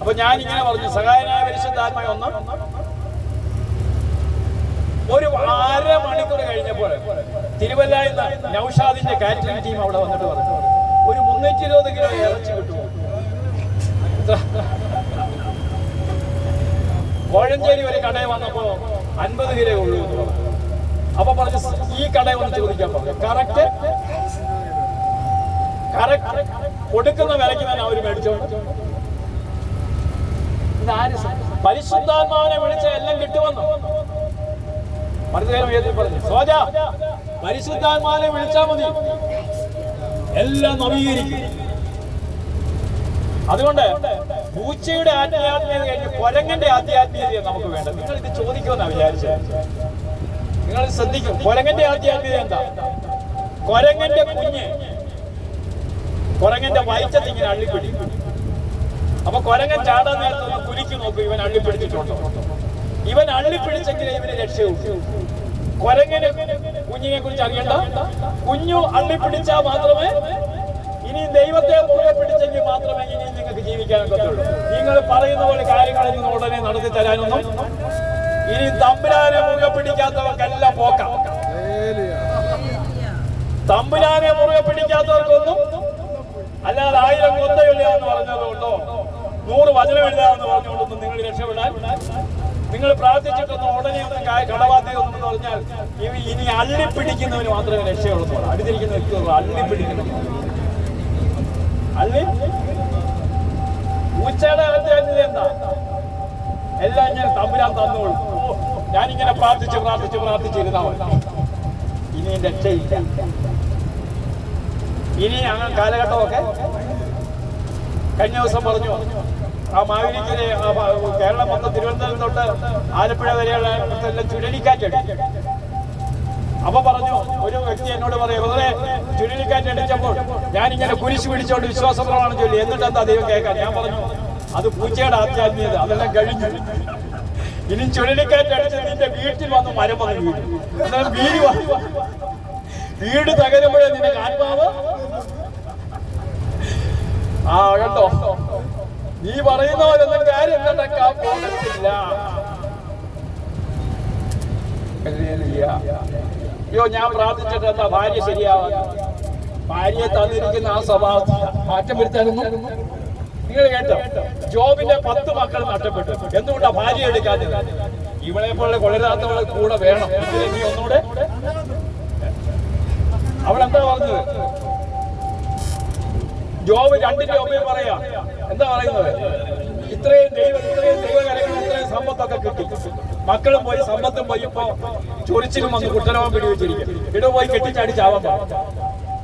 അപ്പൊ ഞാൻ ഇങ്ങനെ പറഞ്ഞു, സഹായനായ പരിശുദ്ധാത്മാവ് ഒന്ന് ഒരു 1/2 മണിക്കൂർ കഴിഞ്ഞപ്പോൾ തിരുവല്ലയിൽ നൗഷാദിന്റെ കാറ്ററിംഗ് ടീം അവിടെ വന്നിട്ട് പറഞ്ഞു, ഒരു 320 കിലോ ഇറച്ചി കിട്ടുമോ? കോഴഞ്ചേരി ഒരു കടയിൽ വന്നപ്പോ 50 കിലോ ഉള്ളൂ എന്ന് പറഞ്ഞു. അപ്പൊ പറഞ്ഞു, ഈ കടയിൽ വന്ന് ചോദിക്കാൻ പറഞ്ഞു. കറക്റ്റ് കൊടുക്കുന്ന വിലയ്ക്ക് തന്നെ അവര് മേടിച്ചോണ്ട്. പരിശുദ്ധാത്മാവിനെ വിളിച്ച എല്ലാം കിട്ടുമെന്നോ? പറഞ്ഞു, സോജ പരിശുദ്ധാത്മാവിനെ വിളിച്ചാൽ മതി, എല്ലാം നവീകരിക്കും. അതുകൊണ്ട് പൂച്ചയുടെ ആധ്യാത്മികത കഴിഞ്ഞ് കൊരങ്ങന്റെ ആധ്യാത്മികതയെ നമുക്ക് വേണ്ട. നിങ്ങൾ ഇത് ചോദിക്കുമെന്നാ വിചാരിച്ചത്. നിങ്ങൾ ശ്രദ്ധിക്കും, കൊരങ്ങന്റെ ആധ്യാത്മികത എന്താ? കൊരങ്ങന്റെ കുഞ്ഞ് കുരങ്ങന്റെ വയറ്റത്ത് ഇങ്ങനെ അള്ളിപ്പിടിക്കും. അപ്പൊ കൊരങ്ങൻ ചാടാൻ നേരത്തെ കുലിക്ക് നോക്കും, ഇവൻ അള്ളിപ്പിടിച്ചിട്ടുണ്ടോ? ഇവൻ അള്ളിപ്പിടിച്ചെങ്കിലേ ഇവന് രക്ഷയുള്ളൂ. കൊരങ്ങനെ കുഞ്ഞിനെ കുറിച്ച് അറിയണ്ട, കുഞ്ഞു അള്ളിപ്പിടിച്ചാൽ മാത്രമേ, ഇനി ദൈവത്തെ മുറുകെ പിടിച്ചെങ്കിൽ മാത്രമേ ഇനി നിങ്ങൾക്ക് ജീവിക്കാനൊക്കെ ഉള്ളൂ. നിങ്ങൾ പറയുന്ന പോലെ കാര്യങ്ങളൊന്നും ഉടനെ നടത്തി തരാനൊന്നും ഇനി തമ്പുരാനെ മുറുകെ പിടിക്കാത്തവർക്കെല്ലാം പോക്കാം. തമ്പുരാനെ മുറുകെ പിടിക്കാത്തവർക്കൊന്നും, അല്ലാതെ 1000 കൊന്തയൊല്ലാന്ന് പറഞ്ഞതുകൊണ്ടോ 100 വചനം എഴുതാമെന്ന് പറഞ്ഞുകൊണ്ടൊന്നും നിങ്ങൾ രക്ഷപ്പെടാൻ, നിങ്ങൾ പ്രാർത്ഥിച്ചിട്ടൊന്നും ഉടനെ ഒന്നും കടബാധ്യത ഒന്നും പറഞ്ഞാൽ ഇനി അള്ളിപ്പിടിക്കുന്നവന് മാത്രമേ രക്ഷയുള്ളൂ. അടുത്തിരിക്കുന്ന വ്യക്തികൾ അള്ളിപ്പിടിക്കുന്നു. പൂച്ചയുടെ അധ്യായത്തിൽ എന്താ? എല്ലാം ഞാൻ തമ്പുരാൻ തന്നോളൂ. ഞാനിങ്ങനെ പ്രാർത്ഥിച്ചിരുന്നാ മതി. ഇനി രക്ഷയില്ല. ഇനി അങ്ങനെ കാലഘട്ടമൊക്കെ കഴിഞ്ഞ ദിവസം പറഞ്ഞു, ആ മാവേലിക്കരെ കേരളം മൊത്തം തിരുവനന്തപുരം തൊട്ട് ആലപ്പുഴ വരെയുള്ള എല്ലാം ചുഴലിക്കാറ്റടി. അപ്പൊ പറഞ്ഞു, ഒരു വ്യക്തി എന്നോട് പറയും, വെറുതെ ചുഴലിക്കാറ്റ് അടിച്ചപ്പോൾ ഞാനിങ്ങനെ കുരിശ് പിടിച്ചോണ്ട് വിശ്വാസപ്രമാണം ചൊല്ലി, എന്നിട്ട് എന്താ ദൈവം കേൾക്കാൻ? ഞാൻ പറഞ്ഞു, അത് പൂച്ചയുടെ ആധ്യാത്മികത, അതെല്ലാം കഴിഞ്ഞു. ഇനി ചുഴലിക്കാറ്റ് അടിച്ച് നിന്റെ വീട്ടിൽ വന്ന് മരം വന്ന് വീഴും. എന്നാലും വീട് തകരുമ്പോഴേ നിനക്ക് ആത്മാവ് കേട്ടോ. നീ പറയുന്ന പോലൊന്നും കാര്യം നടക്കാൻ പോകത്തില്ല. അയ്യോ, ഞാൻ പ്രാർത്ഥിച്ചിട്ട് എന്താ ഭാര്യ ശരിയാവാൻ? ഭാര്യയെ തന്നിരിക്കുന്ന ആ സ്വഭാവത്തിൽ മാറ്റം വരുത്താനൊന്നും. നിങ്ങൾ കേട്ടോ, ജോബിന്റെ 10 മക്കൾ നഷ്ടപ്പെട്ടു. എന്തുകൊണ്ടാ ഭാര്യ എടുക്കാത്തത്? ഇവളെ പോലെ കൊളരാത്തവളെ കൂടെ വേണം. നീ ഒന്നുകൂടെ. അവളെന്താ പറഞ്ഞത്? ജോബ് 2ന്റെ ഒപ്പേ പറയാ. എന്താ പറയുന്നത്? ഇത്രയും ദൈവകരങ്ങൾ ഇത്രയും സമ്പത്തൊക്കെ കിട്ടി, മക്കളും പോയി സമ്പത്തും പോയി, ഇപ്പൊ ചൊരിച്ചിലും വന്ന് കുട്ടനവും പിടിവെച്ചിരിക്കും. ഇട പോയി കെട്ടിച്ചടിച്ചാവാൻ.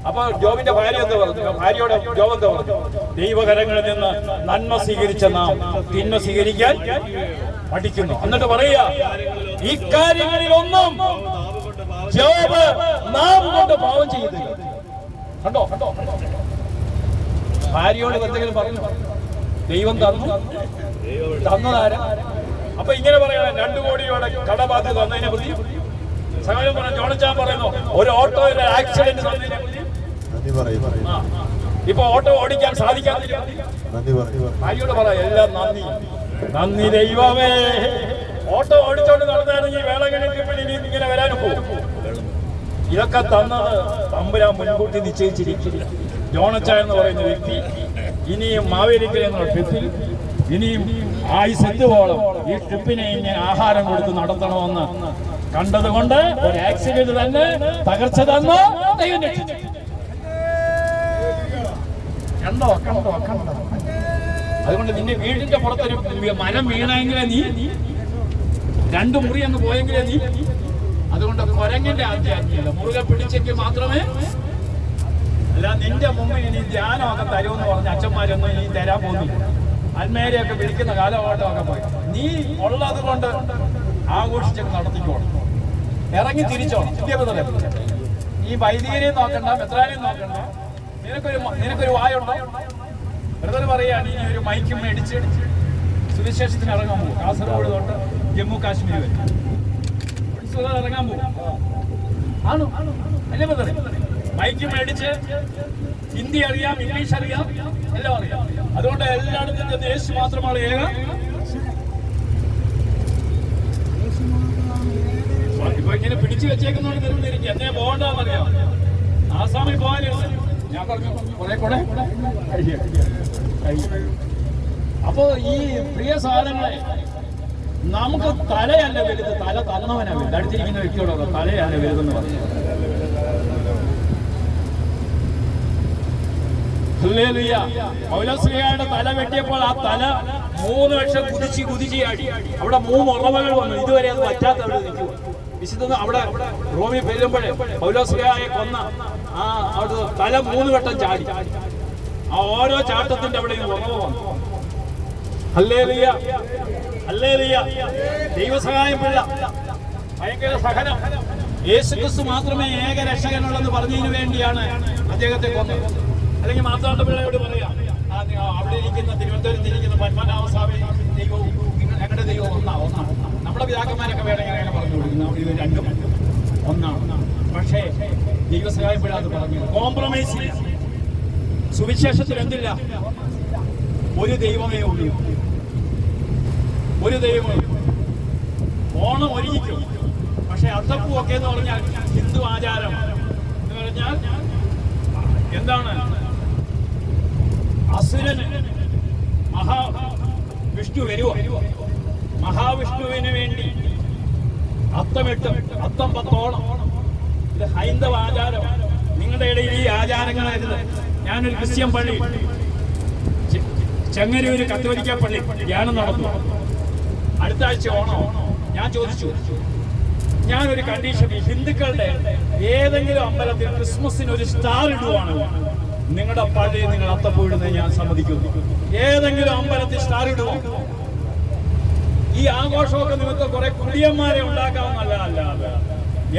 അപ്പൊ ജോബിന്റെ ഭാര്യ എന്താ പറഞ്ഞു? ഭാര്യയോടെ ജോബ് എന്താ പറഞ്ഞു? ദൈവകരങ്ങളിൽ നിന്ന് നന്മ സ്വീകരിച്ച നാം തിന്മ സ്വീകരിക്കാൻ പഠിക്കുന്നു. എന്നിട്ട് പറയുക, ഈ കാര്യങ്ങളിലൊന്നും ജോബ് നാം കൊണ്ട് പാവം ചെയ്തില്ല. കണ്ടോ? ഭാര്യയോട് എന്തെങ്കിലും പറഞ്ഞു? ദൈവം തന്നതാരാ? അപ്പൊ ഇങ്ങനെ പറയണം, 2 കോടിയോടെ കടബാധ്യത തന്നതിനെ പറ്റി സഹായം പറഞ്ഞു. ജോണച്ചാൻ പറയുന്നു, ഒരു ഓട്ടോയിൽ ആക്സിഡന്റ് തന്നതിനെ പറ്റി. ഇപ്പൊ ഓട്ടോ ഓടിക്കാൻ സാധിക്കാതില്ല. ഭാര്യയോട് പറ, എല്ലാം നന്ദി ദൈവമേ. ഓട്ടോ ഓടിച്ചോണ്ട് നടന്നാണെങ്കിൽ വേളകളിൽ ഇനി ഇങ്ങനെ വരാനും പോകും. ഇതൊക്കെ തന്നത് തമ്പുരാൻ മുൻകൂട്ടി നിശ്ചയിച്ചിരിക്കില്ല. ജോണച്ചാൻ എന്ന് പറയുന്ന വ്യക്തി ഇനിയും മാവേലിക്കൽ എന്ന ട്രിപ്പിൽ ഇനിയും ആയുസെത്തുവോളം ഈ ട്രിപ്പിനെ ഇങ്ങനെ ആഹാരം കൊടുത്ത് നടത്തണമെന്ന് കണ്ടതുകൊണ്ട് ഒരു ആക്സിഡന്റ് തന്നെ തകർച്ച തന്നു ദൈവം രക്ഷിച്ചു. കണ്ടോ? അതുകൊണ്ട് നിന്റെ വീടിന്റെ പുറത്തൊരു മരം വീണെങ്കിലേ നീ 2 മുറി അങ്ങ് പോയെങ്കിലേ നീ. അതുകൊണ്ട് കൊരങ്ങിന്റെ ആദ്യമല്ല, മുറുകെ പിടിച്ചെങ്കിൽ മാത്രമേ. അല്ല, നിന്റെ മുമ്പിൽ ഇനി ധ്യാനമൊക്കെ തരുമെന്ന് പറഞ്ഞ അച്ഛന്മാരൊന്നും ഇനി തരാൻ പോകുന്നില്ല. അന്മേരെയൊക്കെ വിളിക്കുന്ന കാലഘട്ടമൊക്കെ പോയി. നീ ഉള്ളത് കൊണ്ട് ആഘോഷിച്ചൊക്കെ നടത്തിക്കോണം, ഇറങ്ങി തിരിച്ചോണം. ഈ വൈദികരെയും നോക്കണ്ട, മെത്രാനെയും നോക്കണ്ട. നിനക്കൊരു വായുണ്ടോ? ബ്രദർ പറയാണ്, ഇനി ഒരു മൈക്കും മേടിച്ച് സുവിശേഷത്തിന് ഇറങ്ങാൻ പോകും. കാസർഗോഡ് തൊട്ട് ജമ്മു കാശ്മീർ വരെ ഇറങ്ങാൻ പോകും. ആണോ? അല്ലേ ബ്രദർ? മൈക്ക് മേടിച്ച് ഹിന്ദി അറിയാം, ഇംഗ്ലീഷ് അറിയാം, എല്ലാം അറിയാം. അതുകൊണ്ട് എല്ലായിടത്തും യേശു മാത്രമാണ് ഏക. ഇപ്പൊ ഇങ്ങനെ പിടിച്ചു വെച്ചേക്കുന്നോണ്ട് നിർത്തിയിരിക്കും. എന്നേ പോകണ്ടെന്നറിയാം. ആസാമിൽ പോകാനില്ല. ഞാൻ പറഞ്ഞു കുറെ കൂടെ. അപ്പോ ഈ പ്രിയ സാധനങ്ങളെ നമുക്ക് തലയല്ല വലുത്, തല തന്നവനാ വലുത്. അടുത്തിരിക്കുന്ന വ്യക്തിയോടോ തലയല്ല വലുതെന്ന് പറഞ്ഞു. പൗലോസ്ലീഹയുടെ തല വെട്ടിയപ്പോൾ ആ തല 3 ലക്ഷം കുതിച്ചാടി. അവിടെ 3 ഉറവകൾ വന്നു. ഇതുവരെ അത് പറ്റാത്ത അവിടെ നിൽക്കുക. വിശുദ്ധ അവിടെ റോമിൽ പെരുമ്പോഴേ പൗലോസ്ലീഹയെ കൊന്ന ആ അവിടെ തല 3 വട്ടം ചാടി. ആ ഓരോ ചാട്ടത്തിന്റെ അവിടെ ഉറവ് വന്നു. Hallelujah, hallelujah. ദൈവസഹായമില്ല, ഭയങ്കര സഹനം. യേശുക്രിസ്തു മാത്രമേ ഏക രക്ഷകനുള്ളെന്ന് പറഞ്ഞതിന് വേണ്ടിയാണ് അദ്ദേഹത്തെ കൊന്നത്. അല്ലെങ്കിൽ മാതാണ്ട പിള്ളയോട് പറയാം, അവിടെ ഇരിക്കുന്ന തിരുവനന്തപുരത്ത് ഇരിക്കുന്ന പത്മനാഭസ്വാമി ദൈവവും ഞങ്ങളുടെ ദൈവവും ഒന്നാണ്. നമ്മുടെ പിതാക്കന്മാരൊക്കെ വേണമെങ്കിൽ പറഞ്ഞു കൊടുക്കുന്നു, ഇത് രണ്ടും ഒന്നാണ്. പക്ഷേ ദൈവസഹായപ്പെടാതെ അത് പറഞ്ഞു. കോംപ്രമൈസ് ഇല്ല. സുവിശേഷത്തിൽ എന്തില്ല? ഒരു ദൈവമേ ഉള്ളൂ, ഒരു ദൈവമേ. ഓണം ഒരുങ്ങിക്കും, പക്ഷെ അത്തപ്പൂ ഒക്കെ എന്ന് പറഞ്ഞാൽ ഹിന്ദു ആചാരം എന്ന് പറഞ്ഞാൽ എന്താണ്? അസുരന് മഹാവിഷ്ണു വരുവോ? മഹാവിഷ്ണുവിന് വേണ്ടി അത്തമിട്ടും അത്തം 10 ഓണം. ഇത് ഹൈന്ദവ ആചാരമാണ്. നിങ്ങളുടെ ഇടയിൽ ഈ ആചാരങ്ങളായിരുന്നു. ഞാനൊരു ക്രിസ്ത്യൻ പള്ളി, ചെങ്ങന്നൂര് കത്തോലിക്ക പള്ളി ധ്യാനം നടന്നു. അടുത്ത ആഴ്ച ഓണം. ഞാൻ ചോദിച്ചു, ഞാനൊരു കണ്ടീഷൻ, ഹിന്ദുക്കളുടെ ഏതെങ്കിലും അമ്പലത്തിൽ ക്രിസ്മസിന് ഒരു സ്റ്റാർ ഇടുവാണ്, നിങ്ങളുടെ പള്ളിയിൽ നിങ്ങൾ അത്തപ്പൂ ഇടുന്നത് ഞാൻ സമ്മതിക്കുന്നു. ഏതെങ്കിലും അമ്പലത്തിൽ സ്റ്റാർ ഇടുവോ? ഈ ആഘോഷമൊക്കെ നിങ്ങൾക്ക് കുറെ കുടിയന്മാരെ ഉണ്ടാക്കാവുന്നല്ലാതെ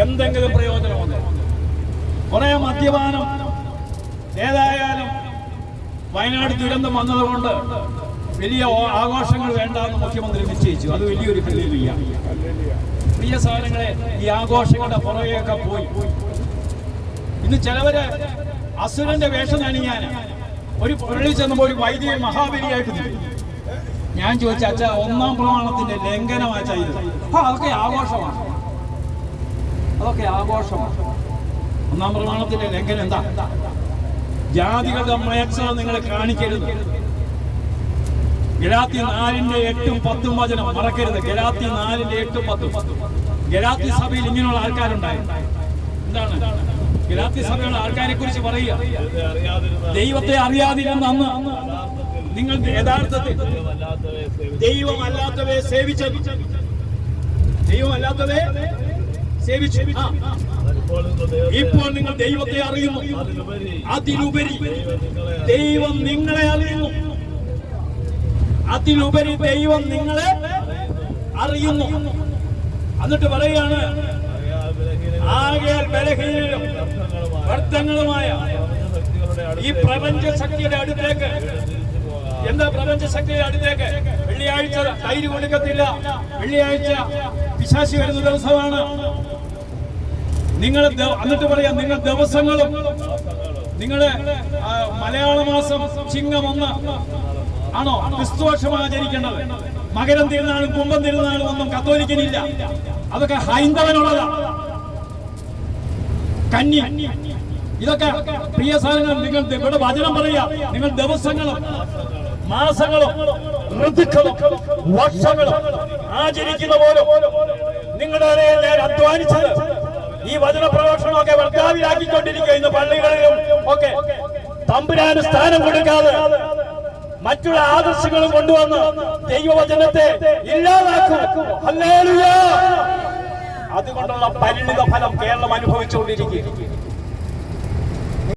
എന്തെങ്കിലും പ്രയോജനമൊന്നും. കുറെ മദ്യപാനം. ഏതായാലും വയനാട് ദുരന്തം വന്നതുകൊണ്ട് വലിയ ആഘോഷങ്ങൾ വേണ്ടെന്ന് മുഖ്യമന്ത്രി നിശ്ചയിച്ചു. അത് വലിയൊരു ഹല്ലേലൂയ. പ്രിയ സാധനങ്ങളെ, ഈ ആഘോഷങ്ങളുടെ പുറകെയൊക്കെ പോയി ഇന്ന് ചിലവര് അസുരന്റെ വേഷം അണിയാൻ ഒരു പള്ളി ചെന്നപ്പോൾ ഒരു വൈദികൻ മഹാബലിയായിട്ട് നിൽക്കും. ഞാൻ ചോദിച്ച, അച്ഛാ, 1-ാം പ്രമാണത്തിന്റെ ലംഘനമാച്ചാ ഇത്? അതൊക്കെ ആഘോഷമാണ്, അതൊക്കെ ആഘോഷമാണ്. 1-ാം പ്രമാണത്തിന്റെ ലംഘനം എന്താ? ജാതികളുടെ മയക്സണം നിങ്ങൾ കാണിക്കരുത്. ഗലാത്യ 4:8-ഉം 10-ഉം വചനം മറക്കരുത്. ഗലാത്യ 4:8-ഉം 10-ഉം. ഗലാത്യ സഭയിൽ ഇങ്ങനെയുള്ള ആൾക്കാരുണ്ടായിരുന്നു. എന്താണ് ഗലാത്യ സഭയുള്ള ആൾക്കാരെ കുറിച്ച് പറയുക? ദൈവത്തെ അറിയാതിരുന്ന അന്ന് നിങ്ങൾ യഥാർത്ഥത്തിൽ ദൈവമല്ലാത്തവയെ സേവിച്ചത്, ദൈവമല്ലാത്തവയെ സേവിച്ചു. ഇപ്പോൾ നിങ്ങൾ ദൈവത്തെ അറിയുന്നു, അതിലുപരി ദൈവം നിങ്ങളെ അറിയുന്നു, അതിലുപരി ദൈവം നിങ്ങളെ അറിയുന്നു. എന്നിട്ട് പറയുകയാണ്, ആകയാൽ ബലഹീനരും വ്യർത്ഥങ്ങളുമായ ഈ പ്രപഞ്ച ശക്തിയുടെ അടുത്തേക്ക്. എന്താ പ്രപഞ്ച ശക്തിയുടെ അടുത്തേക്ക്? വെള്ളിയാഴ്ച തൈര് കൊടുക്കത്തില്ല, വെള്ളിയാഴ്ച പിശാചി വരുന്ന ദിവസമാണ്. നിങ്ങൾ എന്നിട്ട് പറയാം, നിങ്ങൾ ദിവസങ്ങളും നിങ്ങള് മലയാള മാസം ചിങ്ങം 1 ആണോ ക്രിസ്തുവർഷം ആചരിക്കേണ്ടത്? മകരം തിരുനാളും കുംഭം തിരുനാളും ഒന്നും കത്തോലിക്കനില്ല, അതൊക്കെ ഹൈന്ദവനുള്ളതാണ്. കന്നി ഇതൊക്കെ പ്രിയ സാധനങ്ങൾ. നിങ്ങൾ ഇവിടെ വചനം പറയാ, നിങ്ങൾ ദിവസങ്ങളും മാസങ്ങളും ഋതുക്കളും വർഷങ്ങളും ആചരിക്കുന്ന പോലും നിങ്ങളുടെ ഞാൻ അധ്വാനിച്ചത് ഈ വചന പ്രഭാഷണമൊക്കെ വർദ്ധാവിലാക്കിക്കൊണ്ടിരിക്കുക. ഇന്ന് പള്ളികളിലും ഒക്കെ തമ്പുരാന് സ്ഥാനം കൊടുക്കാതെ മറ്റുള്ള ആദർശങ്ങളും കൊണ്ടുവന്ന് ദൈവവചനത്തെ ഇല്ലാതാക്കും. ഹല്ലേലൂയ. അതുകൊണ്ടുള്ള പരിണിത ഫലം കേരളം അനുഭവിച്ചുകൊണ്ടിരിക്കുക.